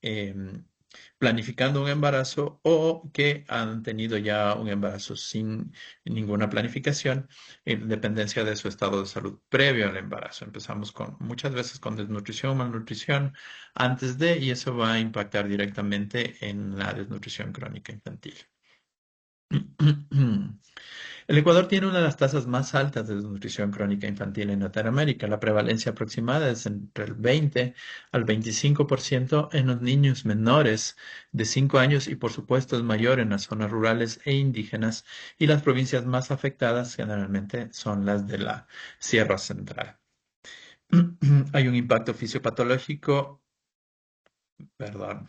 planificando un embarazo o que han tenido ya un embarazo sin ninguna planificación en dependencia de su estado de salud previo al embarazo. Empezamos muchas veces con desnutrición, malnutrición antes de, y eso va a impactar directamente en la desnutrición crónica infantil. El Ecuador tiene una de las tasas más altas de desnutrición crónica infantil en Latinoamérica. La prevalencia aproximada es entre el 20 al 25% en los niños menores de 5 años y por supuesto es mayor en las zonas rurales e indígenas y las provincias más afectadas generalmente son las de la Sierra Central. Hay un impacto fisiopatológico, perdón,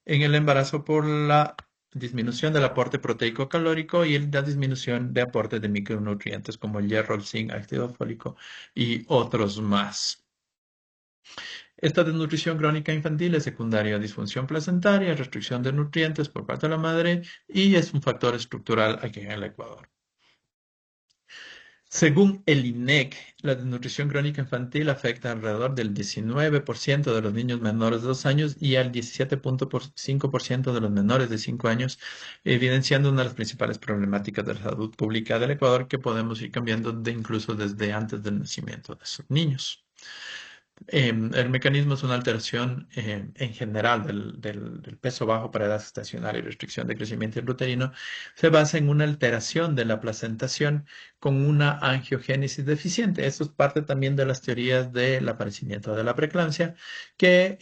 en el embarazo por la disminución del aporte proteico calórico y la disminución de aportes de micronutrientes como el hierro, el zinc, ácido fólico y otros más. Esta desnutrición crónica infantil es secundaria a disfunción placentaria, restricción de nutrientes por parte de la madre y es un factor estructural aquí en el Ecuador. Según el INEC, la desnutrición crónica infantil afecta alrededor del 19% de los niños menores de 2 años y al 17.5% de los menores de 5 años, evidenciando una de las principales problemáticas de la salud pública del Ecuador que podemos ir cambiando incluso desde antes del nacimiento de esos niños. El mecanismo es una alteración en general del peso bajo para edad gestacional y restricción de crecimiento intrauterino. Se basa en una alteración de la placentación con una angiogénesis deficiente. Esto es parte también de las teorías del aparecimiento de la preeclampsia, que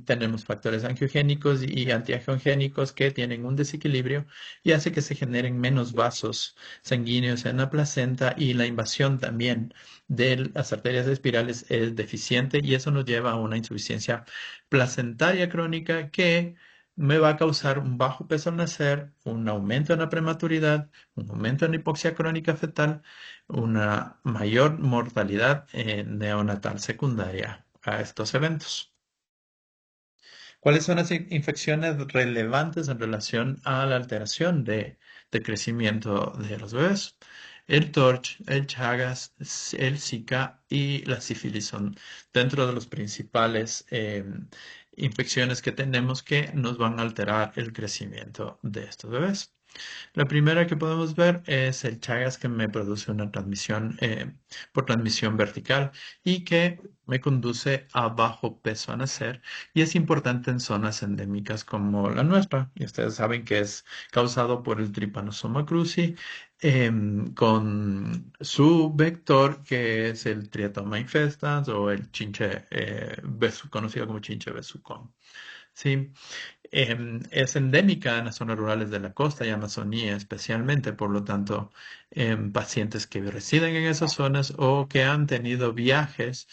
tenemos factores angiogénicos y antiangiogénicos que tienen un desequilibrio y hace que se generen menos vasos sanguíneos en la placenta y la invasión también de las arterias espirales es deficiente y eso nos lleva a una insuficiencia placentaria crónica que me va a causar un bajo peso al nacer, un aumento en la prematuridad, un aumento en la hipoxia crónica fetal, una mayor mortalidad neonatal secundaria a estos eventos. ¿Cuáles son las infecciones relevantes en relación a la alteración de crecimiento de los bebés? El TORCH, el Chagas, el Zika y la sífilis son dentro de los principales infecciones que tenemos que nos van a alterar el crecimiento de estos bebés. La primera que podemos ver es el Chagas, que me produce una transmisión por transmisión vertical y que me conduce a bajo peso a nacer, y es importante en zonas endémicas como la nuestra. Y ustedes saben que es causado por el Trypanosoma cruzi, con su vector, que es el Triatoma infestans o el chinche conocido como chinche besucón. Sí. Es endémica en las zonas rurales de la costa y Amazonía especialmente. Por lo tanto, pacientes que residen en esas zonas o que han tenido viajes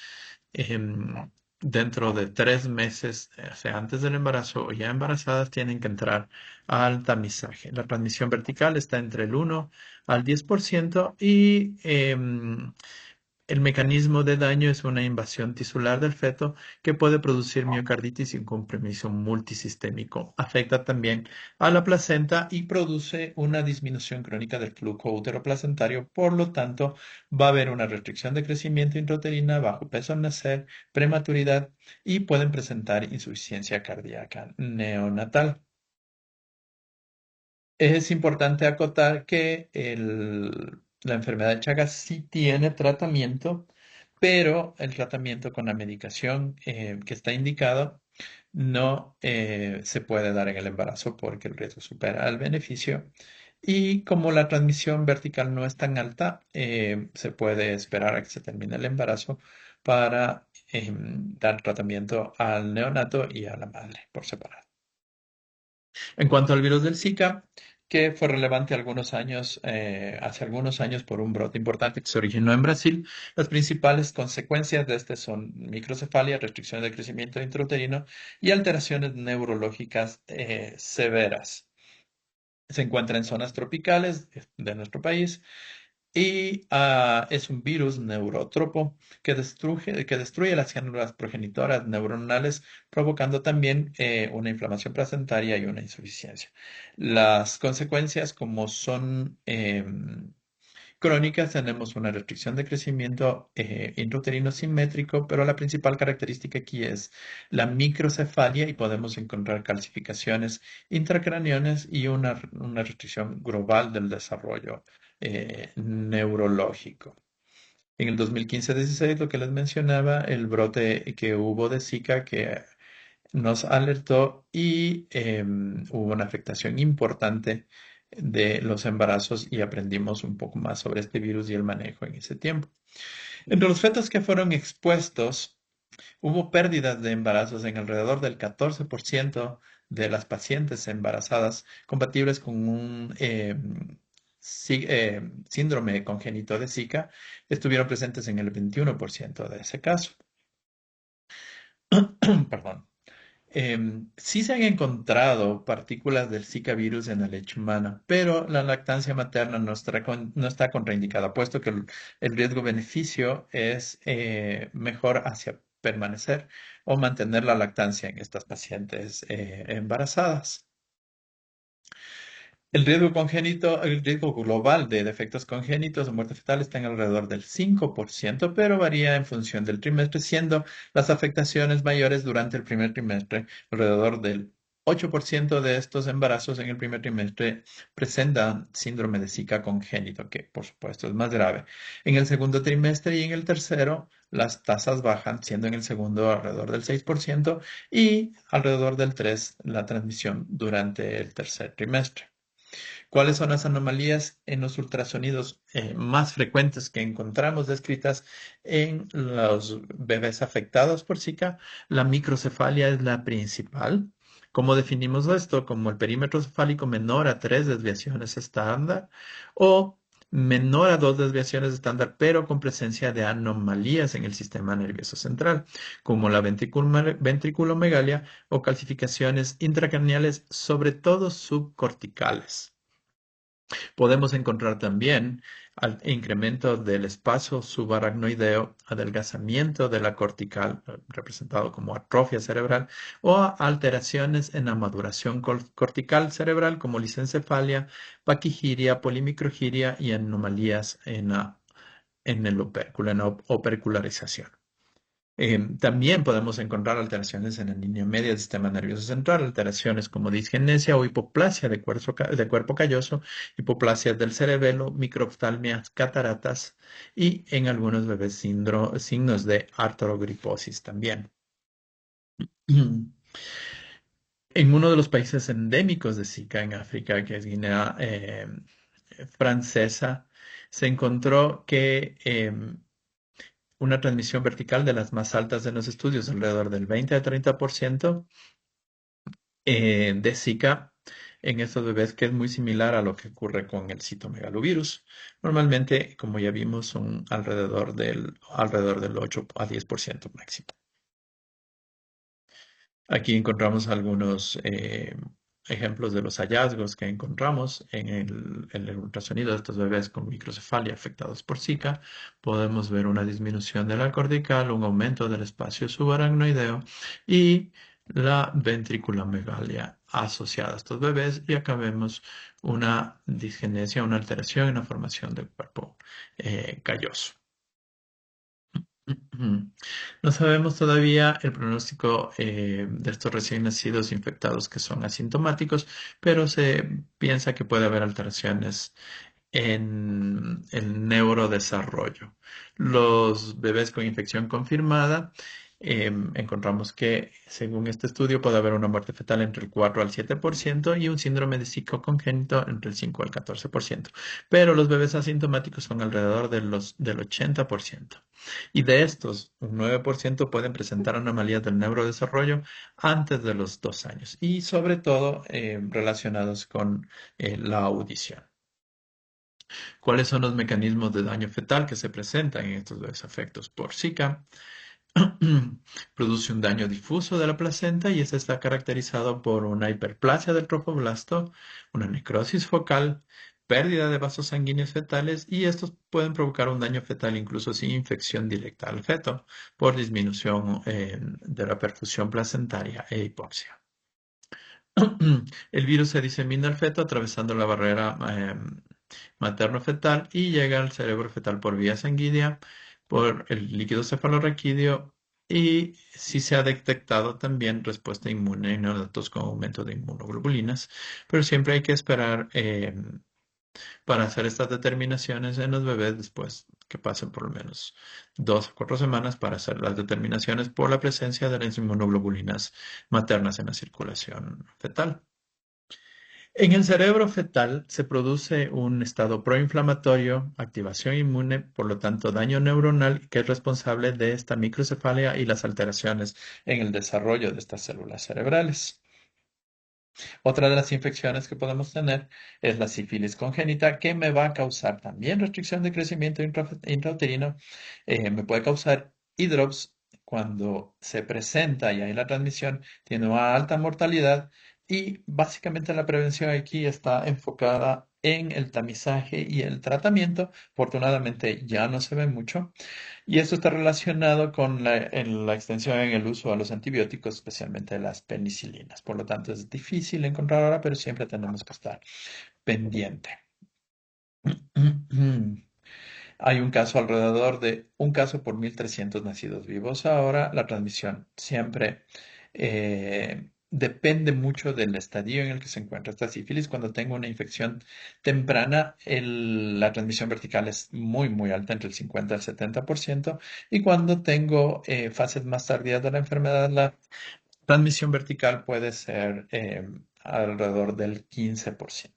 em, dentro de 3 meses, o sea, antes del embarazo o ya embarazadas, tienen que entrar al tamizaje. La transmisión vertical está entre el 1 al 10%, y el mecanismo de daño es una invasión tisular del feto que puede producir miocarditis y un compromiso multisistémico. Afecta también a la placenta y produce una disminución crónica del flujo uteroplacentario. Por lo tanto, va a haber una restricción de crecimiento intrauterina, bajo peso al nacer, prematuridad, y pueden presentar insuficiencia cardíaca neonatal. Es importante acotar que la enfermedad de Chagas sí tiene tratamiento, pero el tratamiento con la medicación que está indicado no se puede dar en el embarazo porque el riesgo supera el beneficio. Y como la transmisión vertical no es tan alta, se puede esperar a que se termine el embarazo para dar tratamiento al neonato y a la madre por separado. En cuanto al virus del Zika, que fue relevante hace algunos años por un brote importante que se originó en Brasil, las principales consecuencias de este son microcefalia, restricción del crecimiento intrauterino y alteraciones neurológicas severas. Se encuentra en zonas tropicales de nuestro país y es un virus neurótropo que destruye las células progenitoras neuronales, provocando también una inflamación placentaria y una insuficiencia. Las consecuencias, como son crónicas, tenemos una restricción de crecimiento intrauterino simétrico, pero la principal característica aquí es la microcefalia, y podemos encontrar calcificaciones intracraneales y una restricción global del desarrollo neurológico. En el 2015-16, lo que les mencionaba, el brote que hubo de Zika, que nos alertó, y hubo una afectación importante de los embarazos, y aprendimos un poco más sobre este virus y el manejo en ese tiempo. Entre los fetos que fueron expuestos, hubo pérdidas de embarazos en alrededor del 14% de las pacientes embarazadas compatibles con un síndrome congénito de Zika. Estuvieron presentes en el 21% de ese caso. Perdón. Sí se han encontrado partículas del Zika virus en la leche humana, pero la lactancia materna no está contraindicada, puesto que el riesgo-beneficio es mejor hacia permanecer o mantener la lactancia en estas pacientes embarazadas. El riesgo global de defectos congénitos o muerte fetal está en alrededor del 5%, pero varía en función del trimestre, siendo las afectaciones mayores durante el primer trimestre. Alrededor del 8% de estos embarazos en el primer trimestre presentan síndrome de Zika congénito, que por supuesto es más grave. En el segundo trimestre y en el tercero, las tasas bajan, siendo en el segundo alrededor del 6% y alrededor del 3% la transmisión durante el tercer trimestre. ¿Cuáles son las anomalías en los ultrasonidos más frecuentes que encontramos descritas en los bebés afectados por Zika? La microcefalia es la principal. ¿Cómo definimos esto? Como el perímetro cefálico menor a 3 desviaciones estándar, o menor a 2 desviaciones estándar, pero con presencia de anomalías en el sistema nervioso central, como la ventriculomegalia o calcificaciones intracraneales, sobre todo subcorticales. Podemos encontrar también incremento del espacio subaracnoideo, adelgazamiento de la cortical, representado como atrofia cerebral, o alteraciones en la maduración cortical cerebral, como lisencefalia, paquigiria, polimicrogiria y anomalías en el opérculo, en la opercularización. También podemos encontrar alteraciones en la línea media del sistema nervioso central, alteraciones como disgenesia o hipoplasia de cuerpo calloso, hipoplasia del cerebelo, microftalmias, cataratas y en algunos bebés signos de artrogriposis también. En uno de los países endémicos de Zika en África, que es Guinea Francesa, se encontró que una transmisión vertical de las más altas de los estudios, alrededor del 20 a 30% de Zika en estos bebés, que es muy similar a lo que ocurre con el citomegalovirus. Normalmente, como ya vimos, son alrededor del 8 a 10% máximo. Aquí encontramos algunos ejemplos de los hallazgos que encontramos en el ultrasonido de estos bebés con microcefalia afectados por Zika. Podemos ver una disminución de la cortical, un aumento del espacio subaracnoideo y la ventriculomegalia asociada a estos bebés. Y acá vemos una disgenesia, una alteración en la formación del cuerpo calloso. No sabemos todavía el pronóstico de estos recién nacidos infectados que son asintomáticos, pero se piensa que puede haber alteraciones en el neurodesarrollo. Los bebés con infección confirmada, encontramos que, según este estudio, puede haber una muerte fetal entre el 4 al 7% y un síndrome de Zika congénito entre el 5 al 14%. Pero los bebés asintomáticos son alrededor del 80%. Y de estos, un 9% pueden presentar anomalías del neurodesarrollo antes de los 2 años y sobre todo relacionados con la audición. ¿Cuáles son los mecanismos de daño fetal que se presentan en estos bebés afectados por Zika? Produce un daño difuso de la placenta y este está caracterizado por una hiperplasia del tropoblasto, una necrosis focal, pérdida de vasos sanguíneos fetales y estos pueden provocar un daño fetal incluso sin infección directa al feto por disminución de la perfusión placentaria e hipoxia. El virus se disemina al feto atravesando la barrera materno-fetal y llega al cerebro fetal por vía sanguínea, por el líquido cefalorraquídeo y si se ha detectado también respuesta inmune en neonatos con aumento de inmunoglobulinas, pero siempre hay que esperar para hacer estas determinaciones en los bebés después que pasen por lo menos 2 a 4 semanas para hacer las determinaciones por la presencia de las inmunoglobulinas maternas en la circulación fetal. En el cerebro fetal se produce un estado proinflamatorio, activación inmune, por lo tanto daño neuronal, que es responsable de esta microcefalia y las alteraciones en el desarrollo de estas células cerebrales. Otra de las infecciones que podemos tener es la sífilis congénita, que me va a causar también restricción de crecimiento intrauterino. Me puede causar hidrops cuando se presenta y hay la transmisión, tiene una alta mortalidad y básicamente la prevención aquí está enfocada en el tamizaje y el tratamiento. Afortunadamente ya no se ve mucho. Y esto está relacionado con la extensión en el uso de los antibióticos, especialmente las penicilinas. Por lo tanto, es difícil encontrar ahora, pero siempre tenemos que estar pendiente. Hay un caso alrededor de un caso por 1.300 nacidos vivos. Ahora la transmisión siempre depende mucho del estadio en el que se encuentra esta sífilis. Cuando tengo una infección temprana, la transmisión vertical es muy, muy alta, entre el 50 al 70%. Y cuando tengo fases más tardías de la enfermedad, la transmisión vertical puede ser alrededor del 15%.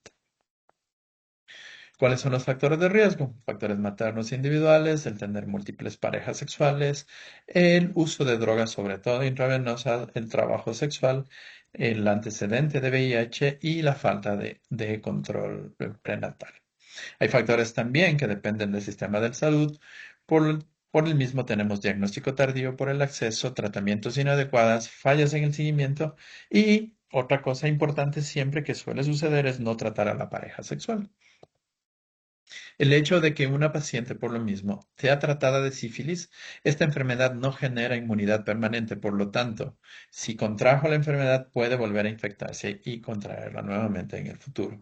¿Cuáles son los factores de riesgo? Factores maternos individuales, el tener múltiples parejas sexuales, el uso de drogas, sobre todo intravenosa, el trabajo sexual, el antecedente de VIH y la falta de control prenatal. Hay factores también que dependen del sistema de salud. Por el mismo tenemos diagnóstico tardío por el acceso, tratamientos inadecuadas, fallas en el seguimiento y otra cosa importante siempre que suele suceder es no tratar a la pareja sexual. El hecho de que una paciente, por lo mismo, sea tratada de sífilis, esta enfermedad no genera inmunidad permanente. Por lo tanto, si contrajo la enfermedad, puede volver a infectarse y contraerla nuevamente en el futuro.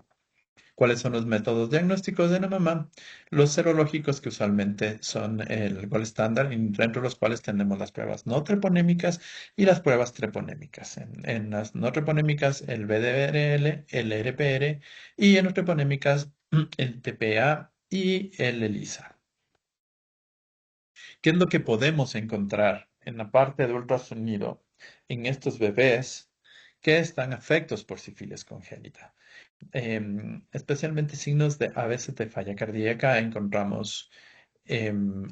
¿Cuáles son los métodos diagnósticos de la mamá? Los serológicos, que usualmente son el gold estándar, dentro de los cuales tenemos las pruebas no treponémicas y las pruebas treponémicas. En las no treponémicas, el VDRL, el RPR, y en las treponémicas, el TPA y el ELISA. ¿Qué es lo que podemos encontrar en la parte de ultrasonido en estos bebés que están afectos por sífilis congénita? Especialmente signos a veces de falla cardíaca. Encontramos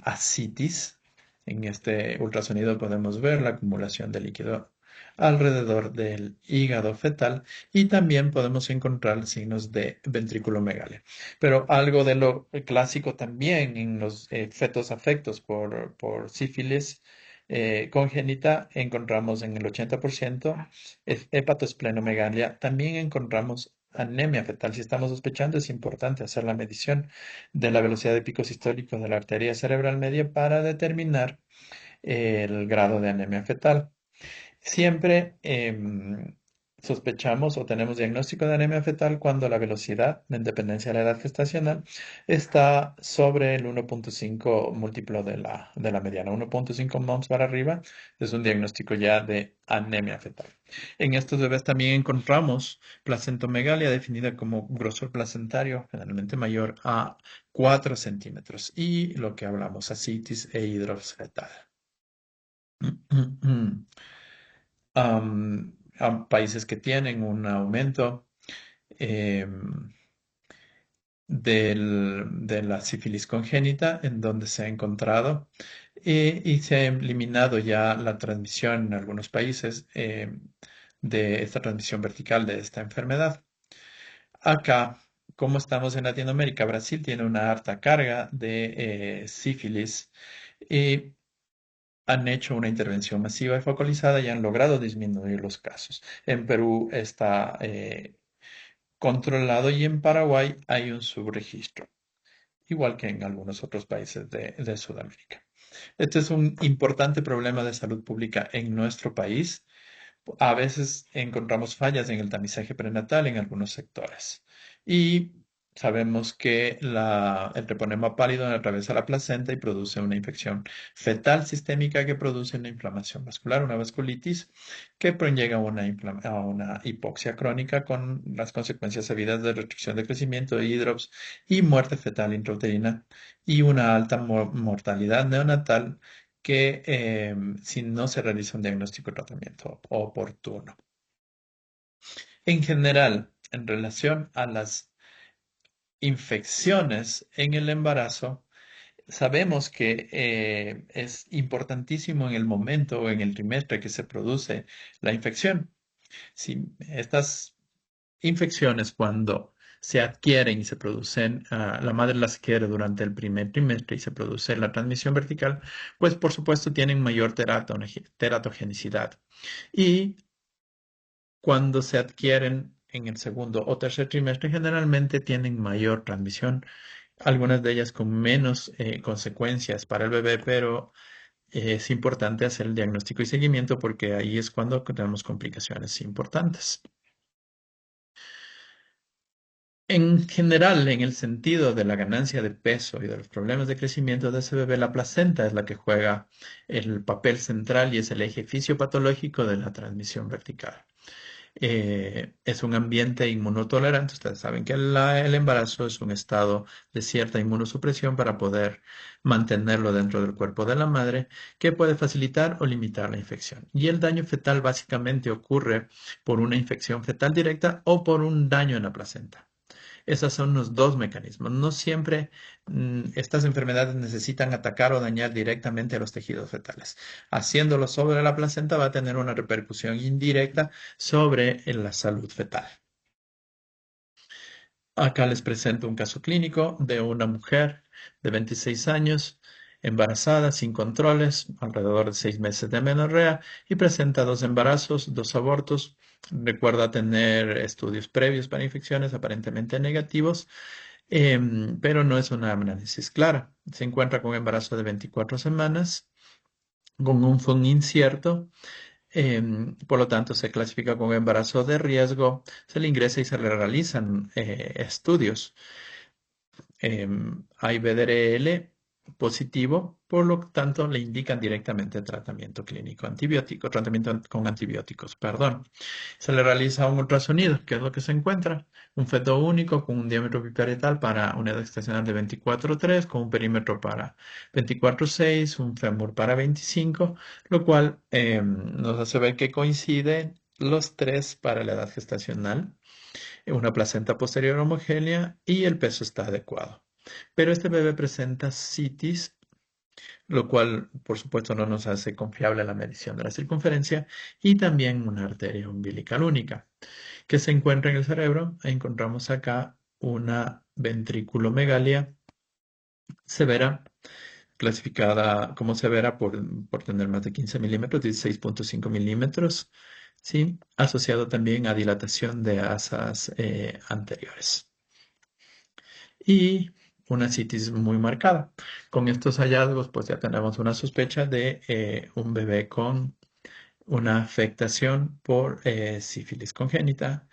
ascitis. En este ultrasonido podemos ver la acumulación de líquido alrededor del hígado fetal y también podemos encontrar signos de ventrículomegalia. Pero algo de lo clásico también en los fetos afectos por sífilis congénita encontramos en el 80% hepatosplenomegalia. También encontramos anemia fetal. Si estamos sospechando, es importante hacer la medición de la velocidad de pico sistólico de la arteria cerebral media para determinar el grado de anemia fetal. Siempre sospechamos o tenemos diagnóstico de anemia fetal cuando la velocidad, en dependencia de la edad gestacional, está sobre el 1.5 múltiplo de la mediana. 1.5 moms para arriba es un diagnóstico ya de anemia fetal. En estos bebés también encontramos placentomegalia definida como grosor placentario, generalmente mayor a 4 centímetros, y lo que hablamos, ascitis e hidrops fetal. Países que tienen un aumento de la sífilis congénita, en donde se ha encontrado y se ha eliminado ya la transmisión en algunos países de esta transmisión vertical de esta enfermedad. Acá, como estamos en Latinoamérica, Brasil tiene una alta carga de sífilis y han hecho una intervención masiva y focalizada y han logrado disminuir los casos. En Perú está controlado y en Paraguay hay un subregistro, igual que en algunos otros países de Sudamérica. Este es un importante problema de salud pública en nuestro país. A veces encontramos fallas en el tamizaje prenatal en algunos sectores. Y sabemos que el treponema pálido atraviesa la placenta y produce una infección fetal sistémica que produce una inflamación vascular, una vasculitis, que llega a una hipoxia crónica con las consecuencias sabidas de restricción de crecimiento, hidrops y muerte fetal intrauterina y una alta mortalidad neonatal que si no se realiza un diagnóstico y tratamiento oportuno. En general, en relación a las infecciones en el embarazo, sabemos que es importantísimo en el momento o en el trimestre que se produce la infección. Si estas infecciones, cuando se adquieren y se producen, la madre las adquiere durante el primer trimestre y se produce la transmisión vertical, pues por supuesto tienen mayor teratogenicidad. Y cuando se adquieren en el segundo o tercer trimestre, generalmente tienen mayor transmisión, algunas de ellas con menos consecuencias para el bebé, pero es importante hacer el diagnóstico y seguimiento porque ahí es cuando tenemos complicaciones importantes. En general, en el sentido de la ganancia de peso y de los problemas de crecimiento de ese bebé, la placenta es la que juega el papel central y es el eje fisiopatológico de la transmisión vertical. Es un ambiente inmunotolerante. Ustedes saben que el embarazo es un estado de cierta inmunosupresión para poder mantenerlo dentro del cuerpo de la madre, que puede facilitar o limitar la infección. Y el daño fetal básicamente ocurre por una infección fetal directa o por un daño en la placenta. Esos son los dos mecanismos. No siempre estas enfermedades necesitan atacar o dañar directamente a los tejidos fetales. Haciéndolo sobre la placenta va a tener una repercusión indirecta sobre la salud fetal. Acá les presento un caso clínico de una mujer de 26 años, embarazada, sin controles, alrededor de 6 meses de amenorrea y presenta 2 embarazos, 2 abortos. Recuerda tener estudios previos para infecciones aparentemente negativos pero no es una análisis clara. Se encuentra con un embarazo de 24 semanas, con un FUN incierto, por lo tanto se clasifica como embarazo de riesgo, se le ingresa y se le realizan estudios. Hay BDRL positivo, por lo tanto le indican directamente tratamiento clínico antibiótico, tratamiento con antibióticos, perdón. Se le realiza un ultrasonido, que es lo que se encuentra, un feto único con un diámetro biparietal para una edad gestacional de 24,3, con un perímetro para 24,6, un fémur para 25, lo cual nos hace ver que coinciden los tres para la edad gestacional, una placenta posterior homogénea y el peso está adecuado. Pero este bebé presenta citis, lo cual por supuesto no nos hace confiable la medición de la circunferencia, y también una arteria umbilical única que se encuentra en el cerebro. Encontramos acá una ventriculomegalia severa, clasificada como severa por tener más de 15 milímetros, 16,5 milímetros, ¿sí? Asociado también a dilatación de asas anteriores. Y una citis muy marcada. Con estos hallazgos, pues ya tenemos una sospecha de un bebé con una afectación por sífilis congénita,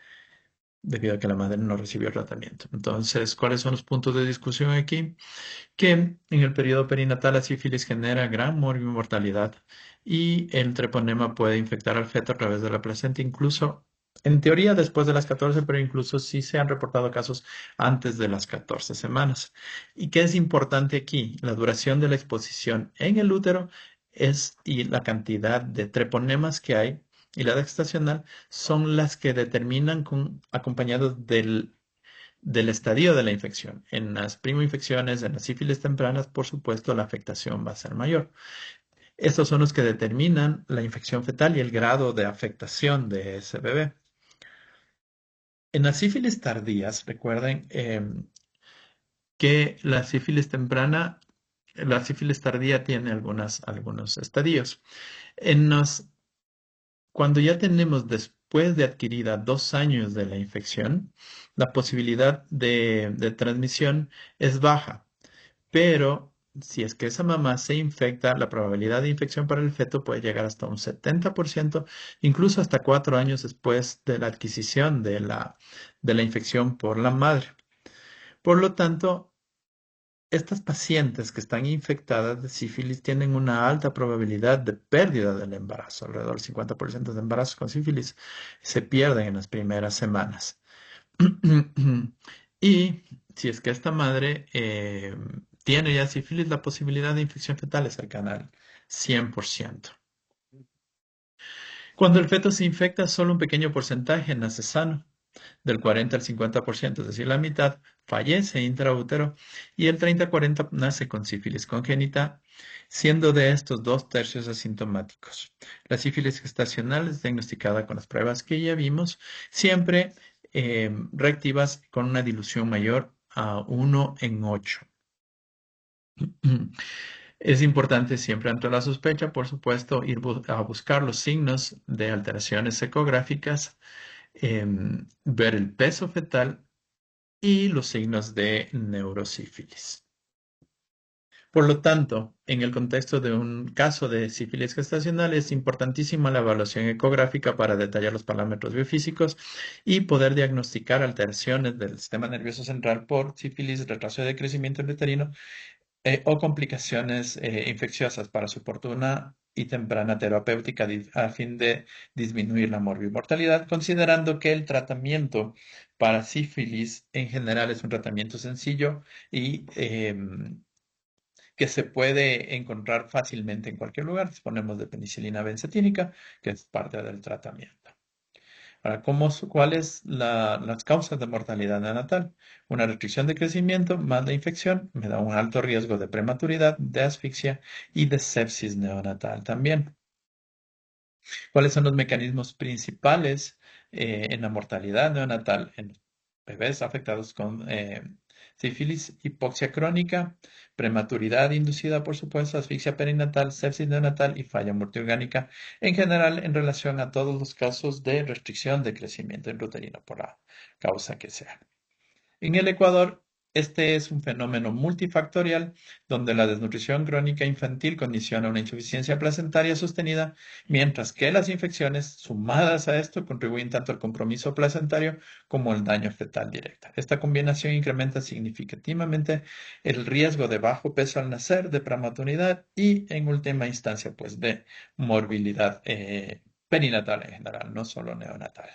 debido a que la madre no recibió tratamiento. Entonces, ¿cuáles son los puntos de discusión aquí? Que en el periodo perinatal la sífilis genera gran mortalidad y el treponema puede infectar al feto a través de la placenta, incluso en teoría después de las 14, pero incluso sí se han reportado casos antes de las 14 semanas. ¿Y qué es importante aquí? La duración de la exposición en el útero y la cantidad de treponemas que hay y la edad gestacional son las que determinan, acompañados del estadio de la infección. En las primoinfecciones, en las sífilis tempranas, por supuesto, la afectación va a ser mayor. Estos son los que determinan la infección fetal y el grado de afectación de ese bebé. En las sífilis tardías, recuerden que la sífilis temprana, la sífilis tardía tiene algunos estadios. Cuando ya tenemos después de adquirida 2 años de la infección, la posibilidad de transmisión es baja, pero si es que esa mamá se infecta, la probabilidad de infección para el feto puede llegar hasta un 70%, incluso hasta 4 años después de la adquisición de la infección por la madre. Por lo tanto, estas pacientes que están infectadas de sífilis tienen una alta probabilidad de pérdida del embarazo. Alrededor del 50% de embarazos con sífilis se pierden en las primeras semanas. Y si es que esta madre tiene ya sífilis, la posibilidad de infección fetal es cercana al 100%. Cuando el feto se infecta, solo un pequeño porcentaje nace sano, del 40 al 50%, es decir, la mitad fallece intraútero y el 30-40% nace con sífilis congénita, siendo de estos 2/3 asintomáticos. La sífilis gestacional es diagnosticada con las pruebas que ya vimos, siempre reactivas con una dilución mayor a 1 en 8. Es importante siempre ante la sospecha, por supuesto, ir a buscar los signos de alteraciones ecográficas, ver el peso fetal y los signos de neurosífilis. Por lo tanto, en el contexto de un caso de sífilis gestacional, es importantísima la evaluación ecográfica para detallar los parámetros biofísicos y poder diagnosticar alteraciones del sistema nervioso central por sífilis, retraso de crecimiento uterino o complicaciones infecciosas para su oportuna y temprana terapéutica a fin de disminuir la morbimortalidad, considerando que el tratamiento para sífilis en general es un tratamiento sencillo y que se puede encontrar fácilmente en cualquier lugar. Disponemos de penicilina benzetínica, que es parte del tratamiento. Ahora, ¿cuáles las causas de mortalidad neonatal? Una restricción de crecimiento más la infección me da un alto riesgo de prematuridad, de asfixia y de sepsis neonatal también. ¿Cuáles son los mecanismos principales en la mortalidad neonatal en bebés afectados con sífilis? Hipoxia crónica, prematuridad inducida, por supuesto, asfixia perinatal, sepsis neonatal y falla multiorgánica, en general en relación a todos los casos de restricción de crecimiento intrauterino por la causa que sea. En el Ecuador, Este es un fenómeno multifactorial donde la desnutrición crónica infantil condiciona una insuficiencia placentaria sostenida, mientras que las infecciones sumadas a esto contribuyen tanto al compromiso placentario como al daño fetal directo. Esta combinación incrementa significativamente el riesgo de bajo peso al nacer, de prematernidad y, en última instancia, pues de morbilidad perinatal en general, no solo neonatal.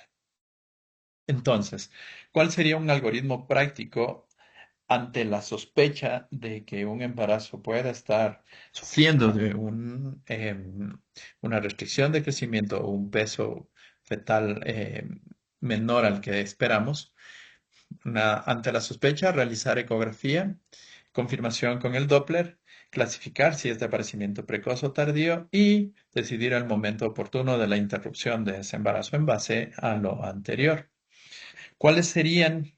Entonces, ¿cuál sería un algoritmo práctico ante la sospecha de que un embarazo pueda estar sufriendo de una restricción de crecimiento o un peso fetal menor al que esperamos? Ante la sospecha, realizar ecografía, confirmación con el Doppler, clasificar si es de aparecimiento precoz o tardío y decidir el momento oportuno de la interrupción de ese embarazo en base a lo anterior. ¿Cuáles serían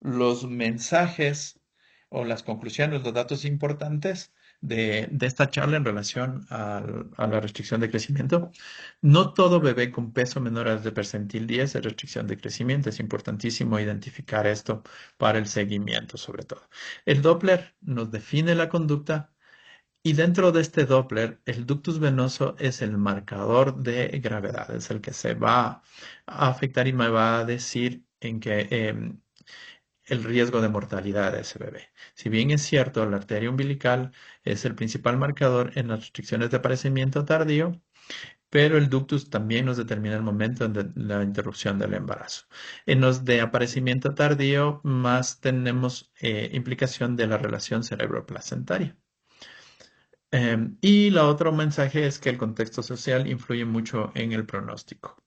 los mensajes o las conclusiones, los datos importantes de esta charla en relación a la restricción de crecimiento? No todo bebé con peso menor al de percentil 10 es restricción de crecimiento. Es importantísimo identificar esto para el seguimiento, sobre todo. El Doppler nos define la conducta. Y dentro de este Doppler, el ductus venoso es el marcador de gravedad, es el que se va a afectar y me va a decir en qué, el riesgo de mortalidad de ese bebé. Si bien es cierto, la arteria umbilical es el principal marcador en las restricciones de aparecimiento tardío, pero el ductus también nos determina el momento de la interrupción del embarazo. En los de aparecimiento tardío, más tenemos implicación de la relación cerebroplacentaria. Y la otro mensaje es que el contexto social influye mucho en el pronóstico.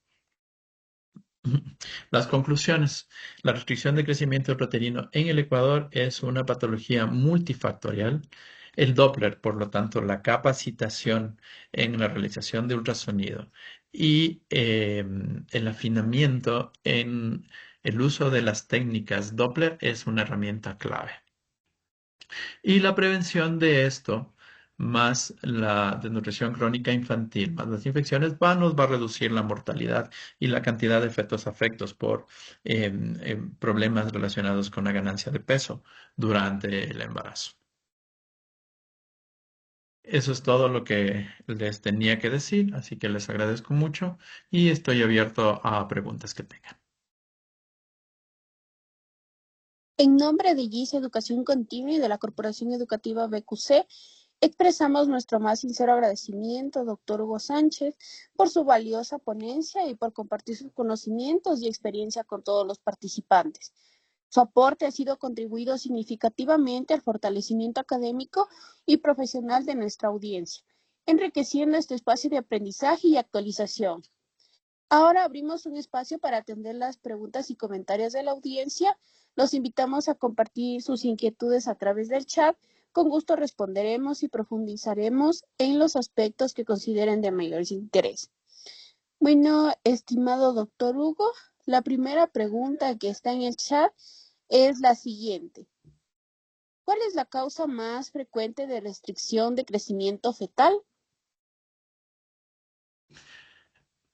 Las conclusiones. La restricción de crecimiento uterino en el Ecuador es una patología multifactorial. El Doppler, por lo tanto, la capacitación en la realización de ultrasonido y el afinamiento en el uso de las técnicas Doppler es una herramienta clave. Y la prevención de esto, más la desnutrición crónica infantil, más las infecciones, nos va a reducir la mortalidad y la cantidad de fetos afectos por problemas relacionados con la ganancia de peso durante el embarazo. Eso es todo lo que les tenía que decir, así que les agradezco mucho y estoy abierto a preguntas que tengan. En nombre de GIS Educación Continua y de la Corporación Educativa BQC, expresamos nuestro más sincero agradecimiento, doctor Hugo Sánchez, por su valiosa ponencia y por compartir sus conocimientos y experiencia con todos los participantes. Su aporte ha sido contribuido significativamente al fortalecimiento académico y profesional de nuestra audiencia, enriqueciendo este espacio de aprendizaje y actualización. Ahora abrimos un espacio para atender las preguntas y comentarios de la audiencia. Los invitamos a compartir sus inquietudes a través del chat. Con gusto responderemos y profundizaremos en los aspectos que consideren de mayor interés. Bueno, estimado doctor Hugo, la primera pregunta que está en el chat es la siguiente. ¿Cuál es la causa más frecuente de restricción de crecimiento fetal?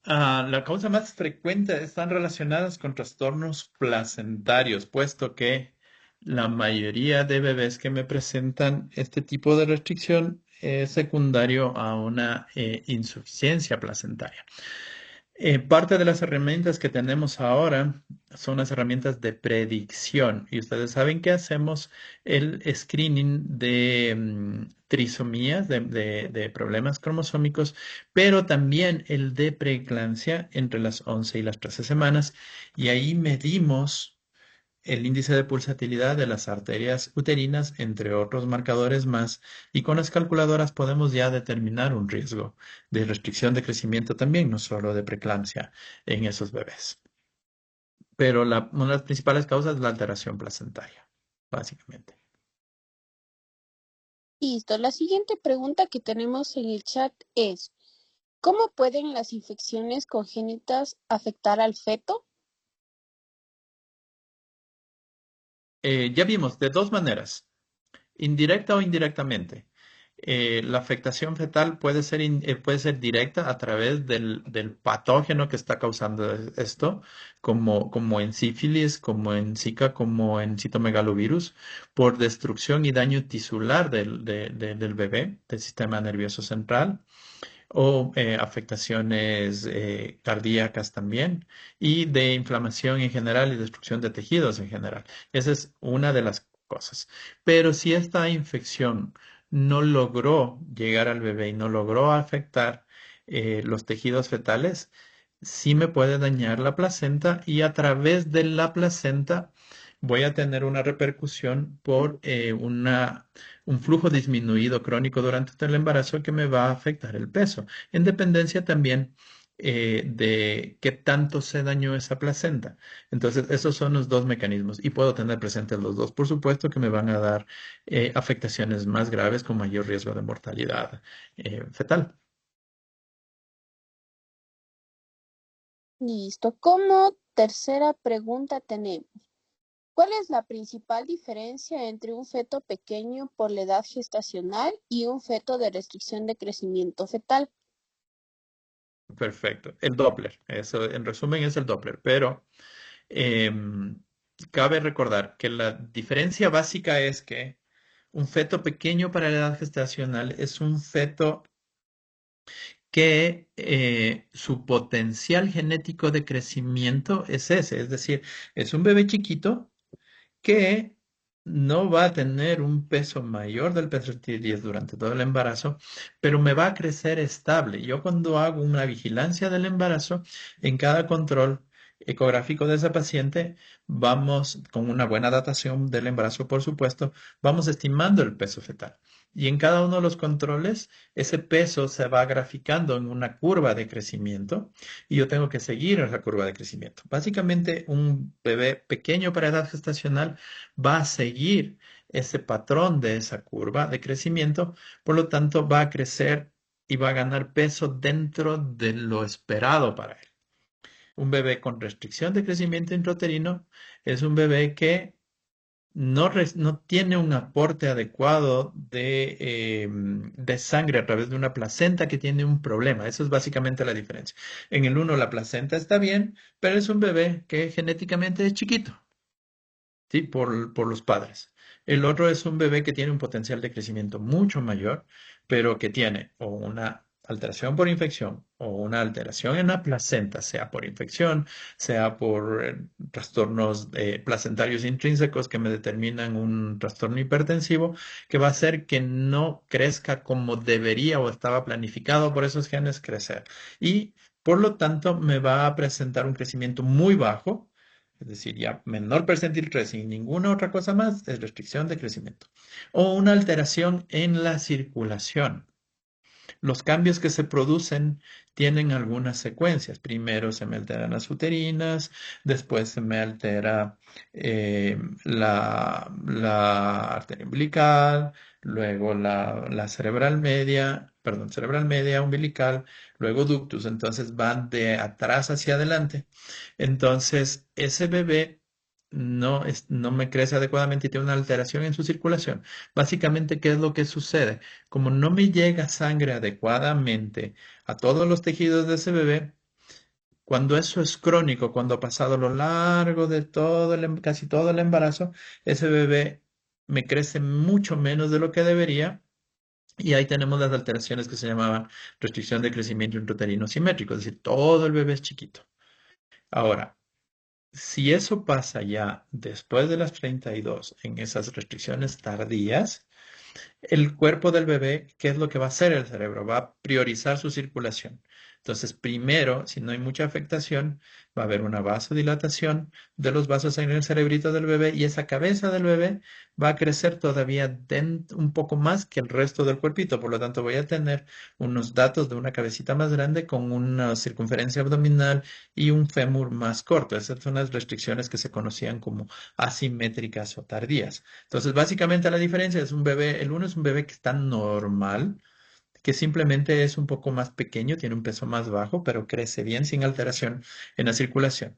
La causa más frecuente están relacionadas con trastornos placentarios, puesto que la mayoría de bebés que me presentan este tipo de restricción es secundario a una insuficiencia placentaria. Parte de las herramientas que tenemos ahora son las herramientas de predicción y ustedes saben que hacemos el screening de trisomías, de problemas cromosómicos, pero también el de preeclampsia entre las 11 y las 13 semanas y ahí medimos el índice de pulsatilidad de las arterias uterinas, entre otros marcadores más, y con las calculadoras podemos ya determinar un riesgo de restricción de crecimiento también, no solo de preeclampsia en esos bebés. Pero una de las principales causas es la alteración placentaria, básicamente. Listo. La siguiente pregunta que tenemos en el chat es, ¿cómo pueden las infecciones congénitas afectar al feto? Ya vimos de dos maneras, indirecta o indirectamente. La afectación fetal puede ser directa a través del patógeno que está causando esto, como en sífilis, como en Zika, como en citomegalovirus, por destrucción y daño tisular del bebé, del sistema nervioso central, o afectaciones cardíacas también, y de inflamación en general y destrucción de tejidos en general. Esa es una de las cosas. Pero si esta infección no logró llegar al bebé y no logró afectar los tejidos fetales, sí me puede dañar la placenta, y a través de la placenta voy a tener una repercusión por un flujo disminuido crónico durante el embarazo que me va a afectar el peso, en dependencia también de qué tanto se dañó esa placenta. Entonces, esos son los dos mecanismos, y puedo tener presentes los dos. Por supuesto que me van a dar afectaciones más graves con mayor riesgo de mortalidad fetal. Listo. Como tercera pregunta tenemos, ¿cuál es la principal diferencia entre un feto pequeño por la edad gestacional y un feto de restricción de crecimiento fetal? Perfecto. El Doppler. Eso, en resumen, es el Doppler. Pero em, cabe recordar que la diferencia básica es que un feto pequeño para la edad gestacional es un feto que su potencial genético de crecimiento es ese. Es decir, es un bebé chiquito que no va a tener un peso mayor del peso 10 durante todo el embarazo, pero me va a crecer estable. Yo, cuando hago una vigilancia del embarazo, en cada control ecográfico de esa paciente, vamos con una buena datación del embarazo, por supuesto, vamos estimando el peso fetal. Y en cada uno de los controles, ese peso se va graficando en una curva de crecimiento, y yo tengo que seguir esa curva de crecimiento. Básicamente, un bebé pequeño para edad gestacional va a seguir ese patrón de esa curva de crecimiento, por lo tanto va a crecer y va a ganar peso dentro de lo esperado para él. Un bebé con restricción de crecimiento intrauterino es un bebé que no tiene un aporte adecuado de sangre a través de una placenta, que tiene un problema. Eso es básicamente la diferencia. En el uno, la placenta está bien, pero es un bebé que genéticamente es chiquito. ¿Sí? Por los padres. El otro es un bebé que tiene un potencial de crecimiento mucho mayor, pero que tiene o una alteración por infección o una alteración en la placenta, sea por infección, sea por trastornos placentarios intrínsecos que me determinan un trastorno hipertensivo, que va a hacer que no crezca como debería o estaba planificado por esos genes crecer. Y por lo tanto me va a presentar un crecimiento muy bajo, es decir, ya menor percentil 3 sin ninguna otra cosa más, es restricción de crecimiento. O una alteración en la circulación. Los cambios que se producen tienen algunas secuencias. Primero se me alteran las uterinas, después se me altera la arteria umbilical, luego la cerebral media, perdón, cerebral media, umbilical, luego ductus. Entonces van de atrás hacia adelante. Entonces, ese bebé no me crece adecuadamente y tiene una alteración en su circulación. Básicamente, ¿qué es lo que sucede? Como no me llega sangre adecuadamente a todos los tejidos de ese bebé, cuando eso es crónico, cuando ha pasado a lo largo de casi todo el embarazo, ese bebé me crece mucho menos de lo que debería. Y ahí tenemos las alteraciones que se llamaban restricción de crecimiento intrauterino simétrico, es decir, todo el bebé es chiquito. Ahora, si eso pasa ya después de las 32, en esas restricciones tardías, el cuerpo del bebé, ¿qué es lo que va a hacer el cerebro? Va a priorizar su circulación. Entonces, primero, si no hay mucha afectación, va a haber una vasodilatación de los vasos en el cerebrito del bebé, y esa cabeza del bebé va a crecer todavía un poco más que el resto del cuerpito. Por lo tanto, voy a tener unos datos de una cabecita más grande con una circunferencia abdominal y un fémur más corto. Esas son las restricciones que se conocían como asimétricas o tardías. Entonces, básicamente la diferencia es el uno es un bebé que está normal, que simplemente es un poco más pequeño, tiene un peso más bajo, pero crece bien sin alteración en la circulación.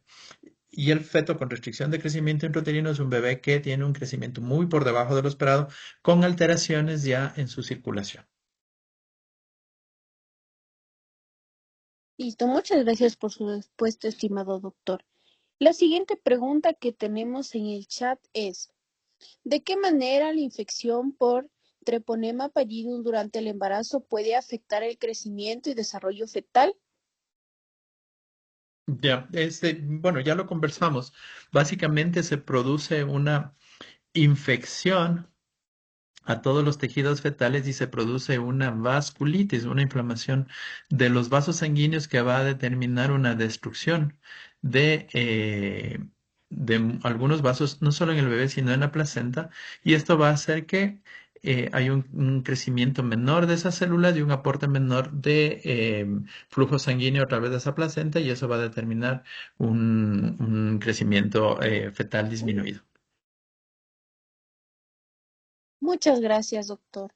Y el feto con restricción de crecimiento intrauterino es un bebé que tiene un crecimiento muy por debajo de lo esperado, con alteraciones ya en su circulación. Listo, muchas gracias por su respuesta, estimado doctor. La siguiente pregunta que tenemos en el chat es, ¿de qué manera la infección por Treponema pallidum durante el embarazo puede afectar el crecimiento y desarrollo fetal? Ya, bueno, ya lo conversamos. Básicamente se produce una infección a todos los tejidos fetales y se produce una vasculitis, una inflamación de los vasos sanguíneos que va a determinar una destrucción de, algunos vasos, no solo en el bebé, sino en la placenta, y esto va a hacer que hay un crecimiento menor de esas células y un aporte menor de flujo sanguíneo a través de esa placenta, y eso va a determinar un crecimiento fetal disminuido. Muchas gracias, doctor.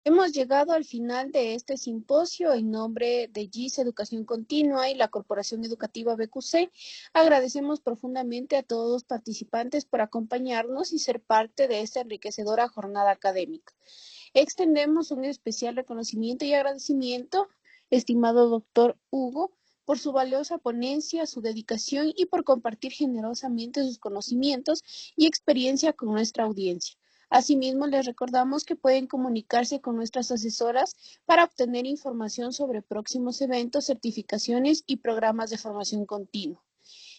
Hemos llegado al final de este simposio. En nombre de GIS Educación Continua y la Corporación Educativa BQC, agradecemos profundamente a todos los participantes por acompañarnos y ser parte de esta enriquecedora jornada académica. Extendemos un especial reconocimiento y agradecimiento, estimado doctor Hugo, por su valiosa ponencia, su dedicación y por compartir generosamente sus conocimientos y experiencia con nuestra audiencia. Asimismo, les recordamos que pueden comunicarse con nuestras asesoras para obtener información sobre próximos eventos, certificaciones y programas de formación continua.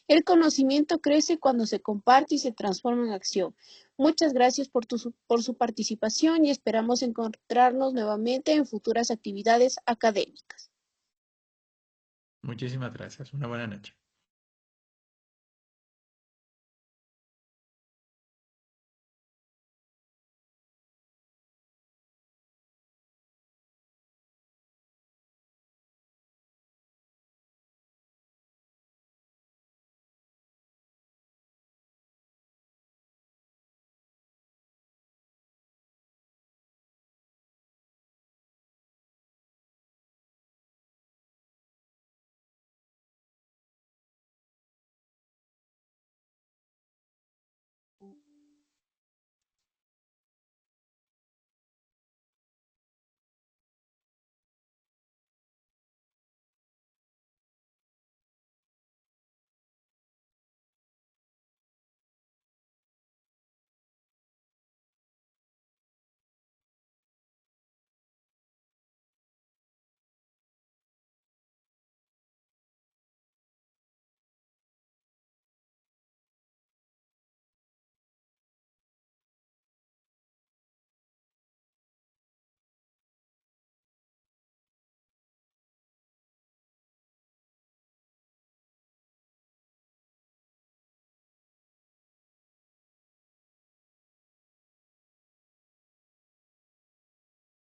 El conocimiento crece cuando se comparte y se transforma en acción. Muchas gracias por su participación y esperamos encontrarnos nuevamente en futuras actividades académicas. Muchísimas gracias. Una buena noche.